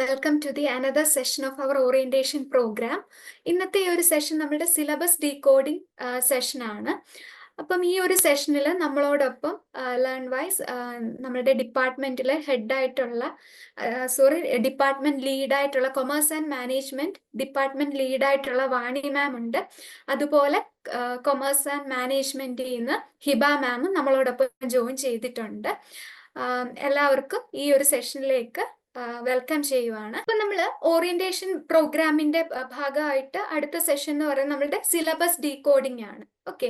Welcome to the another session of our orientation programme. ഇന്നത്തെ ഈ ഒരു സെഷൻ നമ്മുടെ സിലബസ് ഡീകോഡിംഗ് സെഷനാണ്. അപ്പം ഈ ഒരു സെഷനിൽ നമ്മളോടൊപ്പം ലേൺ വൈസ് നമ്മുടെ ഡിപ്പാർട്ട്മെന്റിലെ ഡിപ്പാർട്ട്മെന്റ് ലീഡായിട്ടുള്ള കൊമേഴ്സ് ആൻഡ് മാനേജ്മെന്റ് ഡിപ്പാർട്ട്മെന്റ് ലീഡായിട്ടുള്ള വാണി മാം ഉണ്ട്. അതുപോലെ കൊമേഴ്സ് ആൻഡ് മാനേജ്മെന്റിൽ നിന്ന് ഹിബ മാമും നമ്മളോടൊപ്പം ജോയിൻ ചെയ്തിട്ടുണ്ട്. എല്ലാവർക്കും ഈ ഒരു സെഷനിലേക്ക് വെൽക്കം ചെയ്യുവാണ്. അപ്പൊ നമ്മൾ ഓറിയന്റേഷൻ പ്രോഗ്രാമിന്റെ ഭാഗമായിട്ട് അടുത്ത സെഷൻ എന്ന് പറയുന്നത് നമ്മളുടെ സിലബസ് ഡീകോഡിംഗ് ആണ്. ഓക്കെ,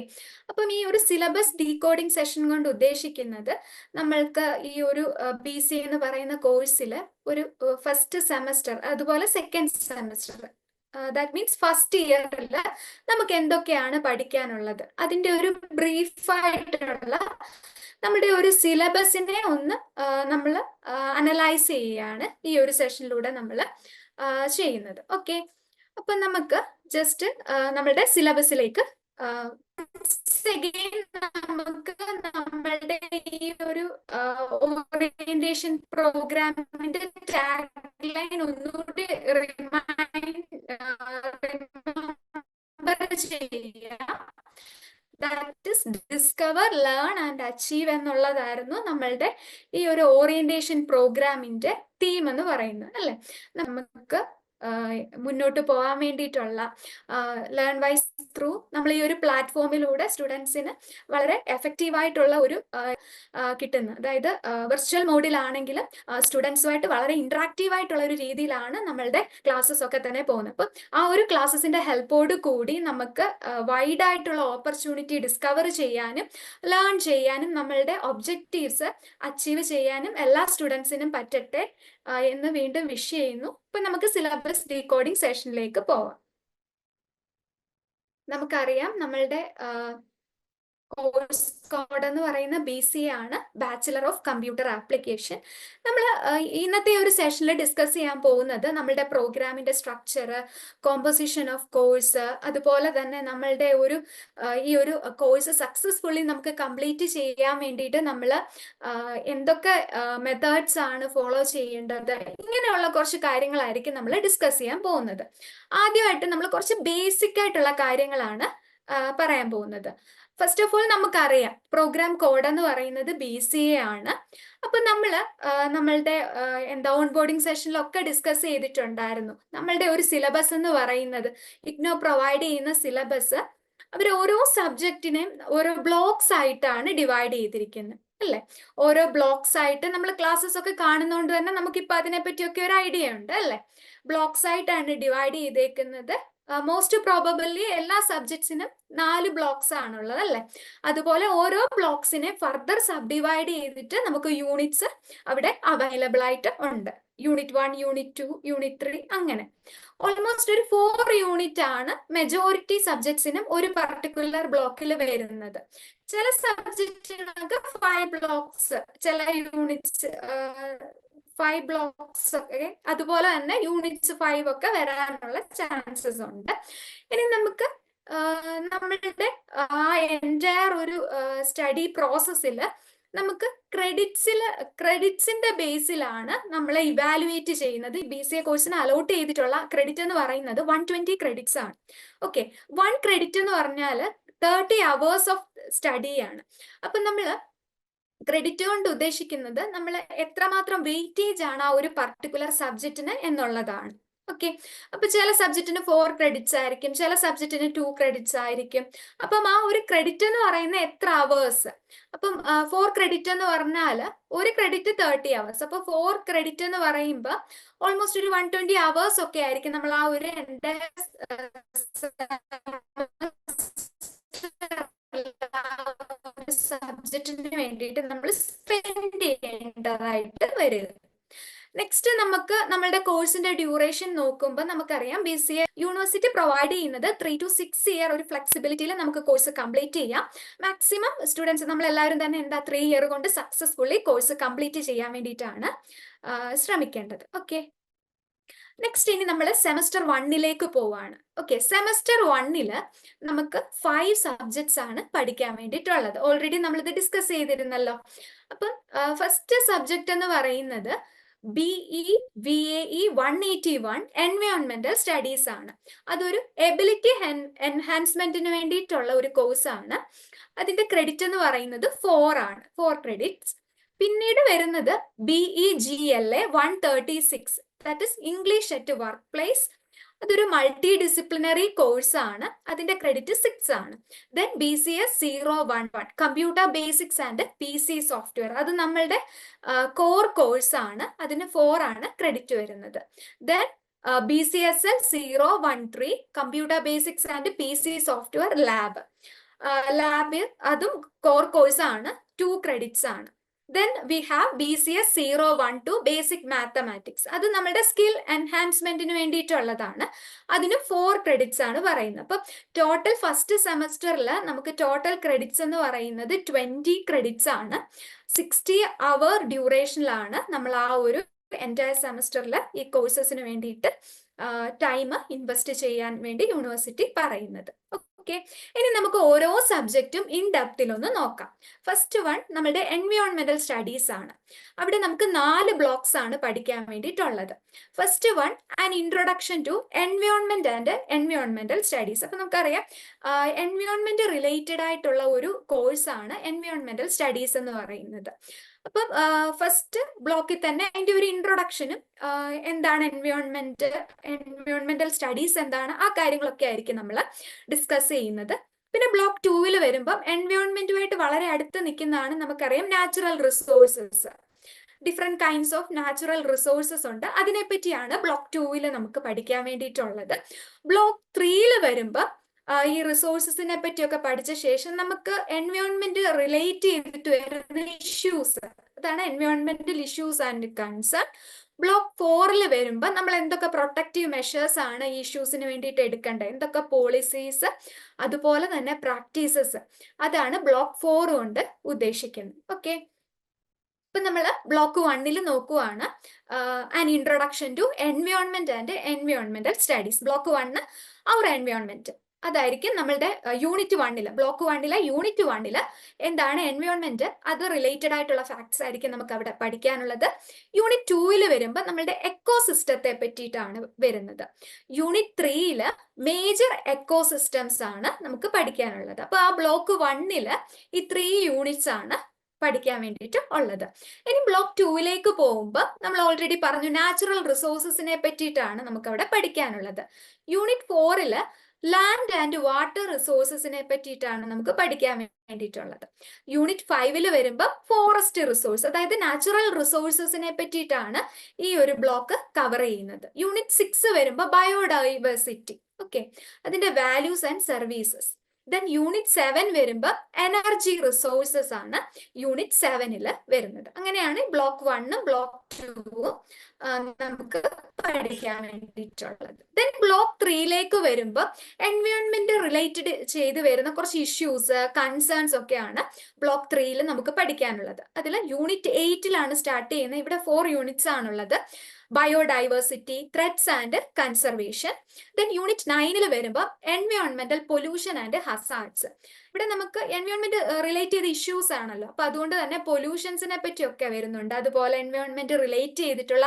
അപ്പം ഈ ഒരു സിലബസ് ഡീകോഡിംഗ് സെഷൻ കൊണ്ട് ഉദ്ദേശിക്കുന്നത് നമ്മൾക്ക് ഈ ഒരു BCA എന്ന് പറയുന്ന കോഴ്സിൽ ഒരു ഫസ്റ്റ് സെമസ്റ്റർ അതുപോലെ second semester, that means first ഇയറിൽ നമുക്ക് എന്തൊക്കെയാണ് പഠിക്കാനുള്ളത്, അതിൻ്റെ ഒരു ബ്രീഫായിട്ടുള്ള നമ്മുടെ ഒരു സിലബസിനെ ഒന്ന് നമ്മൾ അനലൈസ് ചെയ്യുകയാണ് ഈ ഒരു സെഷനിലൂടെ നമ്മൾ ചെയ്യുന്നത്. ഓക്കെ, അപ്പൊ നമുക്ക് ജസ്റ്റ് നമ്മളുടെ സിലബസിലേക്ക് നമുക്ക് നമ്മളുടെ ഈ ഒരു ഓറിയന്റേഷൻ പ്രോഗ്രാമിന്റെ ടാഗ് ലൈൻ ഒന്നുകൂടി റിമൈൻഡർ ചെയ്യാം. That is discover, learn and achieve എന്നുള്ളതായിരുന്നു നമ്മളുടെ ഈ ഒരു ഓറിയന്റേഷൻ പ്രോഗ്രാമിന്റെ തീം എന്ന് പറയുന്നത്, അല്ലെ? നമുക്ക് മുന്നോട്ട് പോകാൻ വേണ്ടിയിട്ടുള്ള ലേൺ വൈസ് ത്രൂ നമ്മൾ ഈ ഒരു പ്ലാറ്റ്ഫോമിലൂടെ സ്റ്റുഡൻസിന് വളരെ എഫക്റ്റീവായിട്ടുള്ള ഒരു കിട്ടുന്ന, അതായത് വെർച്വൽ മോഡിലാണെങ്കിലും സ്റ്റുഡൻസുമായിട്ട് വളരെ ഇന്ററാക്റ്റീവ് ആയിട്ടുള്ള ഒരു രീതിയിലാണ് നമ്മളുടെ ക്ലാസ്സസ് ഒക്കെ തന്നെ പോകുന്നത്. അപ്പം ആ ഒരു ക്ലാസ്സസിന്റെ ഹെൽപ്പോട് കൂടി നമുക്ക് വൈഡ് ആയിട്ടുള്ള ഓപ്പർച്യൂണിറ്റി ഡിസ്കവർ ചെയ്യാനും ലേൺ ചെയ്യാനും നമ്മളുടെ ഒബ്ജക്റ്റീവ്സ് അച്ചീവ് ചെയ്യാനും എല്ലാ സ്റ്റുഡൻസിനും പറ്റട്ടെ എന്ന് വീണ്ടും വിഷ് ചെയ്യുന്നു. ഇപ്പൊ നമുക്ക് സിലബസ് ഡീകോഡിംഗ് സെഷനിലേക്ക് പോവാം. നമുക്കറിയാം നമ്മളുടെ കോഴ്സ് കോഡ് എന്ന് പറയുന്ന BCA ആണ്, ബാച്ചിലർ ഓഫ് കമ്പ്യൂട്ടർ ആപ്ലിക്കേഷൻ. നമ്മൾ ഇന്നത്തെ ഒരു സെഷനിൽ ഡിസ്കസ് ചെയ്യാൻ പോകുന്നത് നമ്മളുടെ പ്രോഗ്രാമിന്റെ സ്ട്രക്ചർ, കോമ്പോസിഷൻ ഓഫ് കോഴ്സ്, അതുപോലെ തന്നെ നമ്മളുടെ ഈ ഒരു കോഴ്സ് സക്സസ്ഫുള്ളി നമുക്ക് കംപ്ലീറ്റ് ചെയ്യാൻ വേണ്ടിയിട്ട് നമ്മൾ എന്തൊക്കെ മെത്തേഡ്സ് ആണ് ഫോളോ ചെയ്യേണ്ടത്, ഇങ്ങനെയുള്ള കുറച്ച് കാര്യങ്ങളായിരിക്കും നമ്മൾ ഡിസ്കസ് ചെയ്യാൻ പോകുന്നത്. ആദ്യമായിട്ട് നമ്മൾ കുറച്ച് ബേസിക് ആയിട്ടുള്ള കാര്യങ്ങളാണ് പറയാൻ പോകുന്നത്. ഫസ്റ്റ് ഓഫ് ഓൾ നമുക്കറിയാം പ്രോഗ്രാം കോഡ് എന്ന് പറയുന്നത് BCA ആണ്. അപ്പൊ നമ്മളുടെ ഓൺ ബോർഡിംഗ് സെഷനിലൊക്കെ ഡിസ്കസ് ചെയ്തിട്ടുണ്ടായിരുന്നു. നമ്മളുടെ ഒരു സിലബസ് എന്ന് പറയുന്നത്, ഇഗ്നോ പ്രൊവൈഡ് ചെയ്യുന്ന സിലബസ് അവർ ഓരോ സബ്ജക്റ്റിനെയും ഓരോ ബ്ലോക്സ് ആയിട്ടാണ് ഡിവൈഡ് ചെയ്തിരിക്കുന്നത്, അല്ലെ? ഓരോ ബ്ലോക്സ് ആയിട്ട് നമ്മൾ ക്ലാസ്സസ് ഒക്കെ കാണുന്നതുകൊണ്ട് തന്നെ നമുക്കിപ്പോൾ അതിനെ പറ്റിയൊക്കെ ഒരു ഐഡിയ ഉണ്ട്, അല്ലെ? ബ്ലോക്സ് ആയിട്ടാണ് ഡിവൈഡ് ചെയ്തേക്കുന്നത്. മോസ്റ്റ് പ്രോബബിളി എല്ലാ സബ്ജക്ട്സിനും 4 ബ്ലോക്സ് ആണുള്ളത്, അല്ലെ? അതുപോലെ ഓരോ ബ്ലോക്സിനെ ഫർദർ സബ് ഡിവൈഡ് ചെയ്തിട്ട് നമുക്ക് യൂണിറ്റ്സ് അവിടെ അവൈലബിൾ ആയിട്ട് ഉണ്ട്. യൂണിറ്റ് 1, യൂണിറ്റ് 2, യൂണിറ്റ് 3, അങ്ങനെ ഓൾമോസ്റ്റ് ഒരു 4 യൂണിറ്റ് ആണ് മെജോറിറ്റി സബ്ജക്ട്സിനും ഒരു പർട്ടിക്കുലർ ബ്ലോക്കിൽ വരുന്നത്. ചില സബ്ജക്റ്റുകൾക്ക് 5 ബ്ലോക്സ്, ചില യൂണിറ്റ്സ് 5 ബ്ലോക്സ് ഒക്കെ, അതുപോലെ തന്നെ യൂണിറ്റ്സ് 5 ഒക്കെ വരാനുള്ള ചാൻസസ് ഉണ്ട്. ഇനി നമുക്ക് നമ്മളുടെ ആ എൻറ്റയർ ഒരു സ്റ്റഡി പ്രോസസ്സിൽ നമുക്ക് ക്രെഡിറ്റ്സിന്റെ ബേസിലാണ് നമ്മളെ ഇവാലുവേറ്റ് ചെയ്യുന്നത്. BCA കോഴ്സിന് അലോട്ട് ചെയ്തിട്ടുള്ള ക്രെഡിറ്റ് എന്ന് പറയുന്നത് 120 ക്രെഡിറ്റ്സ് ആണ്. ഓക്കെ, 1 ക്രെഡിറ്റ് എന്ന് പറഞ്ഞാൽ 30 hours ഓഫ് സ്റ്റഡി ആണ്. അപ്പൊ നമ്മൾ ക്രെഡിറ്റ് കൊണ്ട് ഉദ്ദേശിക്കുന്നത് നമ്മൾ എത്രമാത്രം വെയിറ്റേജ് ആണ് ആ ഒരു പർട്ടിക്കുലർ സബ്ജക്റ്റിന് എന്നുള്ളതാണ്. ഓക്കെ, അപ്പൊ ചില സബ്ജക്റ്റിന് 4 ക്രെഡിറ്റ്സ് ആയിരിക്കും, ചില സബ്ജക്റ്റിന് 2 ക്രെഡിറ്റ്സ് ആയിരിക്കും. അപ്പം ആ ഒരു ക്രെഡിറ്റ് എന്ന് പറയുന്ന എത്ര അവേഴ്സ്, അപ്പം 4 ക്രെഡിറ്റ് എന്ന് പറഞ്ഞാൽ ഒരു ക്രെഡിറ്റ് 30 hours. അപ്പൊ 4 ക്രെഡിറ്റ് എന്ന് പറയുമ്പോൾ ഓൾമോസ്റ്റ് ഒരു 120 hours ഒക്കെ ആയിരിക്കും നമ്മൾ ആ ഒരു സബ്ജക്റ്റിന് വേണ്ടിയിട്ട് നമ്മൾ സ്പെൻഡ് ചെയ്യേണ്ടതായിട്ട് വരിക. നെക്സ്റ്റ് നമുക്ക് നമ്മളുടെ കോഴ്സിന്റെ ഡ്യൂറേഷൻ നോക്കുമ്പോൾ നമുക്കറിയാം BCA യൂണിവേഴ്സിറ്റി പ്രൊവൈഡ് ചെയ്യുന്നത് 3 to 6 year ഒരു ഫ്ലെക്സിബിലിറ്റിയിൽ നമുക്ക് കോഴ്സ് കംപ്ലീറ്റ് ചെയ്യാം. മാക്സിമം സ്റ്റുഡൻസ് നമ്മൾ എല്ലാവരും തന്നെ 3 year കൊണ്ട് സക്സസ്ഫുള്ളി കോഴ്സ് കംപ്ലീറ്റ് ചെയ്യാൻ വേണ്ടിയിട്ടാണ് ശ്രമിക്കേണ്ടത്. ഓക്കെ, നെക്സ്റ്റ് ഇനി നമ്മൾ സെമസ്റ്റർ 1ലേക്ക് പോവാണ്. ഓക്കെ, സെമസ്റ്റർ 1 നമുക്ക് 5 സബ്ജക്ട്സ് ആണ് പഠിക്കാൻ വേണ്ടിയിട്ടുള്ളത്. ഓൾറെഡി നമ്മളിത് ഡിസ്കസ് ചെയ്തിരുന്നല്ലോ. അപ്പം ഫസ്റ്റ് സബ്ജക്ട് എന്ന് പറയുന്നത് BE VAE 181 എൻവയോൺമെന്റൽ സ്റ്റഡീസ് ആണ്. അതൊരു എബിലിറ്റി എൻഹാൻസ്മെന്റിന് വേണ്ടിയിട്ടുള്ള ഒരു കോഴ്സ് ആണ്. അതിന്റെ ക്രെഡിറ്റ് എന്ന് പറയുന്നത് 4 ആണ്, 4 ക്രെഡിറ്റ്സ്. പിന്നീട് വരുന്നത് BEGLA 136, that is English at work place. അതൊരു മൾട്ടി ഡിസിപ്ലിനറി കോഴ്സ് ആണ്. അതിന്റെ ക്രെഡിറ്റ് 6 ആണ്. Then BCS 011 computer basics and PC software, അത് നമ്മളുടെ കോർ കോഴ്സ് ആണ്. അതിന് 4 ആണ് ക്രെഡിറ്റ് വരുന്നത്. Then BCSL 013 computer basics and PC software lab, അതും കോർ കോഴ്സ് ആണ്, 2 ക്രെഡിറ്റ്സ് ആണ്. Then we have BCS 012 basic mathematics, അത് നമ്മുടെ സ്കിൽ എൻഹാൻസ്മെന്റിന് വേണ്ടിയിട്ടുള്ളതാണ്. അതിന് 4 ക്രെഡിറ്റ്സ് ആണ് പറയുന്നത്. അപ്പം ടോട്ടൽ ഫസ്റ്റ് സെമസ്റ്ററിൽ നമുക്ക് ടോട്ടൽ ക്രെഡിറ്റ്സ് എന്ന് പറയുന്നത് 20 ക്രെഡിറ്റ്സ് ആണ്. 60 അവർ ഡ്യൂറേഷനിലാണ് നമ്മൾ ആ ഒരു എൻറ്റയർ സെമസ്റ്ററിൽ ഈ കോഴ്സസിന് വേണ്ടിയിട്ട് ടൈം ഇൻവെസ്റ്റ് ചെയ്യാൻ വേണ്ടി യൂണിവേഴ്സിറ്റി പറയുന്നത്. ഓക്കെ, ഇനി നമുക്ക് ഓരോ സബ്ജക്റ്റും ഇൻ ഡെപ്തിൽ ഒന്ന് നോക്കാം. ഫസ്റ്റ് വൺ നമ്മുടെ എൻവയോൺമെന്റൽ സ്റ്റഡീസ് ആണ്. അവിടെ നമുക്ക് 4 ബ്ലോക്സ് ആണ് പഠിക്കാൻ വേണ്ടിയിട്ടുള്ളത്. First one an introduction to environment and എൻവയോൺമെന്റൽ സ്റ്റഡീസ്. അപ്പൊ നമുക്കറിയാം എൻവയോൺമെന്റ് റിലേറ്റഡ് ആയിട്ടുള്ള ഒരു കോഴ്സ് ആണ് എൻവയോൺമെന്റൽ സ്റ്റഡീസ് എന്ന് പറയുന്നത്. അപ്പം ഫസ്റ്റ് ബ്ലോക്കിൽ തന്നെ അതിന്റെ ഒരു ഇൻട്രൊഡക്ഷനും എന്താണ് എൻവയോൺമെന്റൽ സ്റ്റഡീസ് എന്താണ്, ആ കാര്യങ്ങളൊക്കെ ആയിരിക്കും നമ്മൾ ഡിസ്കസ് ചെയ്യുന്നത്. പിന്നെ ബ്ലോക്ക് 2 വരുമ്പം എൻവയോൺമെന്റുമായിട്ട് വളരെ അടുത്ത് നിൽക്കുന്നതാണ് നമുക്കറിയാം natural resources. Different kinds of natural resources ഉണ്ട്, അതിനെപ്പറ്റിയാണ് ബ്ലോക്ക് 2 നമുക്ക് പഠിക്കാൻ വേണ്ടിയിട്ടുള്ളത്. ബ്ലോക്ക് 3 വരുമ്പോൾ ഈ റിസോഴ്സസിനെ പറ്റിയൊക്കെ പഠിച്ച ശേഷം നമുക്ക് എൻവയോൺമെന്റ് റിലേറ്റ് ചെയ്തിട്ട് വരുന്ന ഇഷ്യൂസ്, അതാണ് എൻവയോൺമെന്റൽ ഇഷ്യൂസ് ആൻഡ് കൺസേൺ. ബ്ലോക്ക് 4 വരുമ്പോൾ നമ്മൾ എന്തൊക്കെ പ്രൊട്ടക്റ്റീവ് മെഷേഴ്സ് ആണ് ഈ ഇഷ്യൂസിന് വേണ്ടിയിട്ട് എടുക്കേണ്ടത്, എന്തൊക്കെ പോളിസീസ് അതുപോലെ തന്നെ പ്രാക്ടീസസ്, അതാണ് ബ്ലോക്ക് 4 കൊണ്ട് ഉദ്ദേശിക്കുന്നത്. ഓക്കെ, ഇപ്പൊ നമ്മൾ ബ്ലോക്ക് 1 നോക്കുവാണ്, an introduction to environment and എൻവയോൺമെന്റൽ സ്റ്റഡീസ്. ബ്ലോക്ക് 1 അവർ എൻവയോൺമെന്റ്, അതായിരിക്കും നമ്മളുടെ യൂണിറ്റ് 1 ബ്ലോക്ക് 1 യൂണിറ്റ് 1 എന്താണ് എൻവയോൺമെന്റ്, അത് റിലേറ്റഡ് ആയിട്ടുള്ള ഫാക്ട്സ് ആയിരിക്കും നമുക്ക് അവിടെ പഠിക്കാനുള്ളത്. യൂണിറ്റ് 2 വരുമ്പോൾ നമ്മളുടെ എക്കോസിസ്റ്റത്തെ പറ്റിയിട്ടാണ് വരുന്നത്. യൂണിറ്റ് 3 മേജർ എക്കോസിസ്റ്റംസ് ആണ് നമുക്ക് പഠിക്കാനുള്ളത്. അപ്പൊ ആ ബ്ലോക്ക് 1 ഈ 3 യൂണിറ്റ്സ് ആണ് പഠിക്കാൻ വേണ്ടിയിട്ട് ഉള്ളത്. ഇനി ബ്ലോക്ക് 2 പോകുമ്പോൾ നമ്മൾ ഓൾറെഡി പറഞ്ഞു നാച്ചുറൽ റിസോഴ്സസിനെ പറ്റിയിട്ടാണ് നമുക്ക് അവിടെ പഠിക്കാനുള്ളത്. യൂണിറ്റ് 4 ലാൻഡ് ആൻഡ് വാട്ടർ റിസോഴ്സസിനെ പറ്റിയിട്ടാണ് നമുക്ക് പഠിക്കാൻ വേണ്ടിയിട്ടുള്ളത്. യൂണിറ്റ് 5 വരുമ്പോൾ ഫോറസ്റ്റ് റിസോഴ്സ്, അതായത് നാച്ചുറൽ റിസോഴ്സസിനെ പറ്റിയിട്ടാണ് ഈ ഒരു ബ്ലോക്ക് കവർ ചെയ്യുന്നത്. യൂണിറ്റ് 6 വരുമ്പോൾ ബയോഡൈവേഴ്സിറ്റി, ഓക്കെ, അതിന്റെ values and services. Then unit 7 വരുമ്പോൾ എനർജി റിസോഴ്സസ് ആണ് യൂണിറ്റ് 7 വരുന്നത്. അങ്ങനെയാണ് ബ്ലോക്ക് 1 ബ്ലോക്ക് 2 നമുക്ക് പഠിക്കാൻ വേണ്ടിയിട്ടുള്ളത്. ദെൻ ബ്ലോക്ക് 3 വരുമ്പോൾ എൻവയോൺമെന്റ് റിലേറ്റഡ് ചെയ്ത് വരുന്ന കുറച്ച് ഇഷ്യൂസ് കൺസേൺസ് ഒക്കെയാണ് ബ്ലോക്ക് 3 നമുക്ക് പഠിക്കാനുള്ളത്. അതിൽ യൂണിറ്റ് 8 സ്റ്റാർട്ട് ചെയ്യുന്നത്. ഇവിടെ 4 യൂണിറ്റ്സ് ആണുള്ളത്. Biodiversity, threats and conservation. Then unit 9 വരുമ്പോൾ എൻവയോൺമെന്റൽ പൊല്യൂഷൻ ആൻഡ് ഹസാർഡ്സ്. ഇവിടെ നമുക്ക് എൻവയോൺമെന്റ് റിലേറ്റ് ചെയ്ത ഇഷ്യൂസ് ആണല്ലോ, അപ്പൊ അതുകൊണ്ട് തന്നെ പൊല്യൂഷൻസിനെ പറ്റിയൊക്കെ വരുന്നുണ്ട്. അതുപോലെ എൻവയോൺമെന്റ് റിലേറ്റ് ചെയ്തിട്ടുള്ള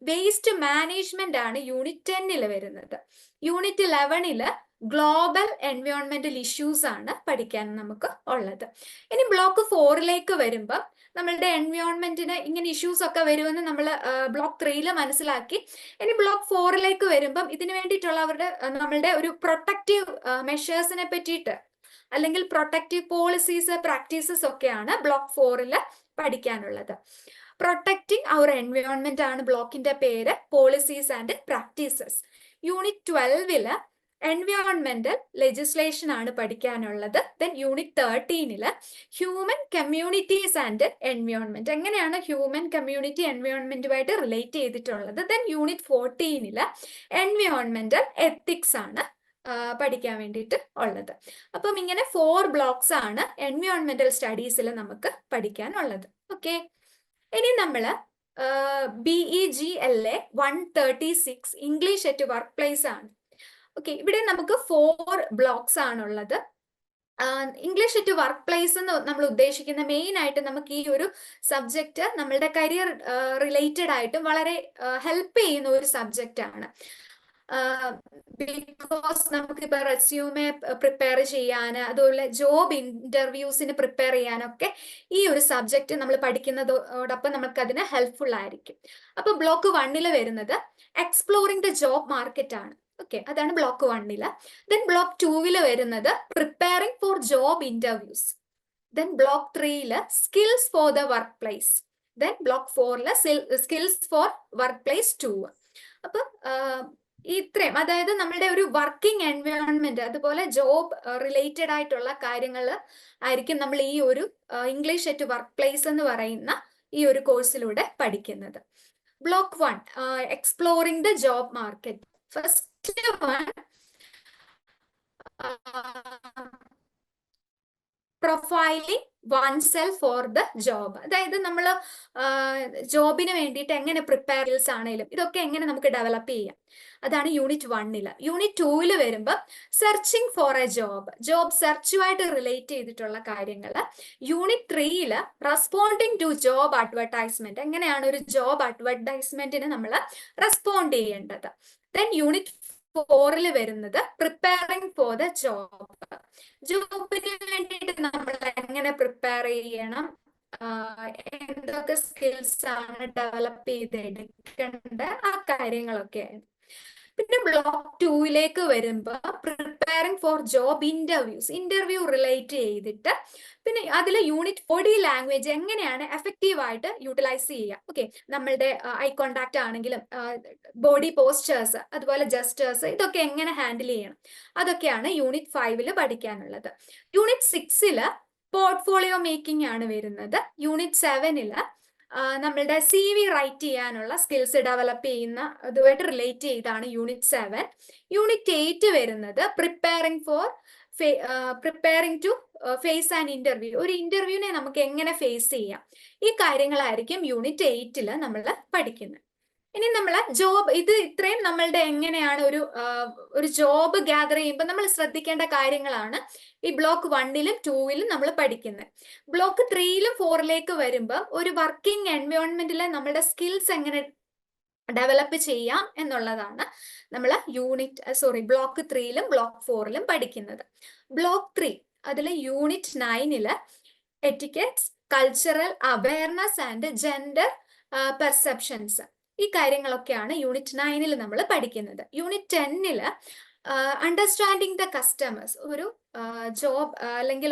വേസ്റ്റ് മാനേജ്മെന്റ് ആണ് യൂണിറ്റ് 10 വരുന്നത്. യൂണിറ്റ് 11 ഗ്ലോബൽ എൻവയോൺമെന്റൽ ഇഷ്യൂസ് ആണ് പഠിക്കാൻ നമുക്ക് ഉള്ളത്. ഇനി ബ്ലോക്ക് 4 വരുമ്പോൾ നമ്മളുടെ എൻവയോൺമെന്റിന് ഇങ്ങനെ ഇഷ്യൂസ് ഒക്കെ വരുമെന്ന് നമ്മൾ ബ്ലോക്ക് 3 മനസ്സിലാക്കി. ഇനി ബ്ലോക്ക് 4 വരുമ്പം ഇതിനു വേണ്ടിയിട്ടുള്ള നമ്മളുടെ ഒരു പ്രൊട്ടക്റ്റീവ് മെഷേഴ്സിനെ പറ്റിയിട്ട് അല്ലെങ്കിൽ പ്രൊട്ടക്റ്റീവ് പോളിസീസ് പ്രാക്ടീസസ് ഒക്കെയാണ് ബ്ലോക്ക് 4 പഠിക്കാനുള്ളത്. പ്രൊട്ടക്റ്റിംഗ് അവർ എൻവയോൺമെന്റ് ആണ് ബ്ലോക്കിന്റെ പേര്, പോളിസീസ് ആൻഡ് പ്രാക്ടീസസ്. യൂണിറ്റ് 12 എൻവയോൺമെന്റൽ ലെജിസ്ലേഷൻ ആണ് പഠിക്കാനുള്ളത്. Then unit 13 human communities and environment, എങ്ങനെയാണ് ഹ്യൂമൻ കമ്മ്യൂണിറ്റി എൻവയോൺമെന്റുമായിട്ട് റിലേറ്റ് ചെയ്തിട്ടുള്ളത്. ദെൻ യൂണിറ്റ് 14 എൻവയോൺമെന്റൽ എത്തിക്സ് ആണ് പഠിക്കാൻ വേണ്ടിയിട്ട് ഉള്ളത്. അപ്പം ഇങ്ങനെ 4 ബ്ലോക്സ് ആണ് എൻവയോൺമെന്റൽ സ്റ്റഡീസിൽ നമുക്ക് പഠിക്കാനുള്ളത്. ഓക്കെ, ഇനി നമ്മൾ BEGLA 136 English at work place ആണ്. ഓക്കെ, ഇവിടെ നമുക്ക് 4 ബ്ലോക്സ് ആണുള്ളത്. ഇംഗ്ലീഷ് അറ്റ് വർക്ക് പ്ലേസ് എന്ന് നമ്മൾ ഉദ്ദേശിക്കുന്ന മെയിൻ ആയിട്ട് നമുക്ക് ഈ ഒരു സബ്ജക്റ്റ് നമ്മളുടെ കരിയർ റിലേറ്റഡ് ആയിട്ടും വളരെ ഹെൽപ്പ് ചെയ്യുന്ന ഒരു സബ്ജക്റ്റ് ആണ്. ബിക്കോസ് നമുക്കിപ്പോൾ റെസ്യൂമെ പ്രിപ്പയർ ചെയ്യാൻ, അതുപോലെ ജോബ് ഇന്റർവ്യൂസിന് പ്രിപ്പയർ ചെയ്യാനൊക്കെ ഈ ഒരു സബ്ജക്റ്റ് നമ്മൾ പഠിക്കുന്നതോടൊപ്പം നമുക്ക് അതിന് ഹെൽപ്ഫുൾ ആയിരിക്കും. അപ്പൊ ബ്ലോക്ക് 1 വരുന്നത് എക്സ്പ്ലോറിംഗ് ദ ജോബ് മാർക്കറ്റ് ആണ്. ഓക്കെ, അതാണ് ബ്ലോക്ക് 1. ദെൻ ബ്ലോക്ക് 2 വരുന്നത് preparing for job interviews. Then block 3 skills for the work place. Then block 4 skills four work place 2. അപ്പൊ ഇത്രയും, അതായത് നമ്മുടെ ഒരു വർക്കിംഗ് എൻവയോൺമെന്റ്, അതുപോലെ ജോബ് റിലേറ്റഡ് ആയിട്ടുള്ള കാര്യങ്ങൾ ആയിരിക്കും നമ്മൾ ഈ ഒരു ഇംഗ്ലീഷ് അറ്റ് വർക്ക് പ്ലേസ് എന്ന് പറയുന്ന ഈ ഒരു കോഴ്സിലൂടെ പഠിക്കുന്നത്. Block 1 exploring the job market. First one, profiling one self for the job. അതായത് നമ്മൾ ജോബിന് വേണ്ടിയിട്ട് എങ്ങനെ പ്രിപ്പയർസ് ആണെങ്കിലും ഇതൊക്കെ എങ്ങനെ നമുക്ക് ഡെവലപ്പ് ചെയ്യാം, അതാണ് യൂണിറ്റ് 1. യൂണിറ്റ് 2 വരുമ്പോൾ searching for a job, job സെർച്ചുമായിട്ട് റിലേറ്റ് ചെയ്തിട്ടുള്ള കാര്യങ്ങൾ. Unit 3 responding to job advertisement, എങ്ങനെയാണ് ഒരു ജോബ് അഡ്വർടൈസ്മെന്റിന് നമ്മൾ റെസ്പോണ്ട് ചെയ്യേണ്ടത്. ദെൻ യൂണിറ്റ് 4 വരുന്നത് പ്രിപ്പയറിംഗ് ഫോർ ദ ജോബ്, ജോബിന് വേണ്ടിയിട്ട് നമ്മൾ എങ്ങനെ പ്രിപ്പയർ ചെയ്യണം, എന്തൊക്കെ സ്കിൽസ് ആണ് ഡെവലപ്പ് ചെയ്തെടുക്കേണ്ട, ആ കാര്യങ്ങളൊക്കെയാണ്. പിന്നെ ബ്ലോക്ക് 2 വരുമ്പോൾ preparing for job interviews, interview relate ചെയ്തിട്ട് പിന്നെ അതിൽ യൂണിറ്റ് 4 ലാംഗ്വേജ് എങ്ങനെയാണ് എഫക്റ്റീവ് ആയിട്ട് യൂട്ടിലൈസ് ചെയ്യുക. ഓക്കെ, നമ്മളുടെ ഐ കോണ്ടാക്ട് ആണെങ്കിലും ബോഡി പോസ്ചേഴ്സ്, അതുപോലെ ജസ്റ്റേഴ്സ്, ഇതൊക്കെ എങ്ങനെ ഹാൻഡിൽ ചെയ്യണം, അതൊക്കെയാണ് യൂണിറ്റ് 5 പഠിക്കാനുള്ളത്. യൂണിറ്റ് 6 പോർട്ട്ഫോളിയോ മേക്കിംഗ് ആണ് വരുന്നത്. യൂണിറ്റ് 7 നമ്മളുടെ CV റൈറ്റ് ചെയ്യാനുള്ള സ്കിൽസ് ഡെവലപ്പ് ചെയ്യുന്ന അതുമായിട്ട് റിലേറ്റ് ചെയ്താണ് യൂണിറ്റ് 7. യൂണിറ്റ് 8 വരുന്നത് preparing to face and interview, ഒരു ഇന്റർവ്യൂവിനെ നമുക്ക് എങ്ങനെ ഫേസ് ചെയ്യാം, ഈ കാര്യങ്ങളായിരിക്കും യൂണിറ്റ് 8 നമ്മൾ പഠിക്കുന്നത്. ഇനി നമ്മൾ ജോബ്, ഇത് ഇത്രയും നമ്മളുടെ എങ്ങനെയാണ് ഒരു ജോബ് ഗ്യാദർ ചെയ്യുമ്പോൾ നമ്മൾ ശ്രദ്ധിക്കേണ്ട കാര്യങ്ങളാണ് ഈ ബ്ലോക്ക് 1 2 നമ്മൾ പഠിക്കുന്നത്. ബ്ലോക്ക് 3 4 വരുമ്പോൾ ഒരു വർക്കിംഗ് എൻവയോൺമെന്റിലെ നമ്മുടെ സ്കിൽസ് എങ്ങനെ ഡെവലപ്പ് ചെയ്യാം എന്നുള്ളതാണ് നമ്മൾ ബ്ലോക്ക് 3 ബ്ലോക്ക് 4 പഠിക്കുന്നത്. ബ്ലോക്ക് 3 അതിൽ unit 9 etiquettes, cultural awareness and gender perceptions, ഈ കാര്യങ്ങളൊക്കെയാണ് യൂണിറ്റ് 9 നമ്മൾ പഠിക്കുന്നത്. യൂണിറ്റ് 10 അണ്ടർസ്റ്റാൻഡിങ് ദ കസ്റ്റമേഴ്സ്, ഒരു ജോബ് അല്ലെങ്കിൽ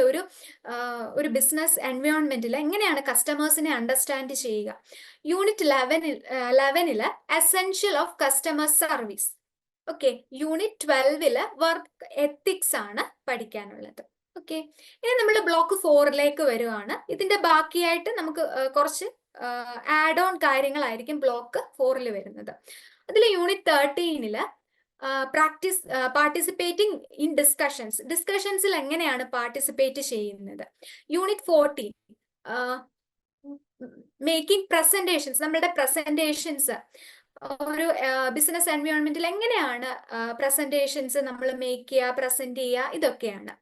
ഒരു ബിസിനസ് എൻവയോൺമെന്റിൽ എങ്ങനെയാണ് കസ്റ്റമേഴ്സിനെ അണ്ടർസ്റ്റാൻഡ് ചെയ്യുക. Unit 11 essential of customer service. Okay, unit 12 work ethics ആണ് പഠിക്കാനുള്ളത്. ഓക്കെ, ഇനി നമ്മൾ ബ്ലോക്ക് 4 വരുവാണ്. ഇതിന്റെ ബാക്കിയായിട്ട് നമുക്ക് കുറച്ച് ആഡ് ഓൺ കാര്യങ്ങളായിരിക്കും ബ്ലോക്ക് 4 വരുന്നത്. അതിൽ യൂണിറ്റ് 13 പാർട്ടിസിപ്പേറ്റിംഗ് ഇൻ ഡിസ്കഷൻസിൽ എങ്ങനെയാണ് പാർട്ടിസിപ്പേറ്റ് ചെയ്യുന്നത്. യൂണിറ്റ് 14 മേക്കിംഗ് പ്രസന്റേഷൻസ്, നമ്മളുടെ പ്രസന്റേഷൻസ് ഒരു ബിസിനസ് എൻവയോൺമെന്റിൽ എങ്ങനെയാണ് പ്രസന്റേഷൻസ് നമ്മൾ മേക്ക് ചെയ്യുക, പ്രസന്റ് ചെയ്യുക, ഇതൊക്കെയാണ്.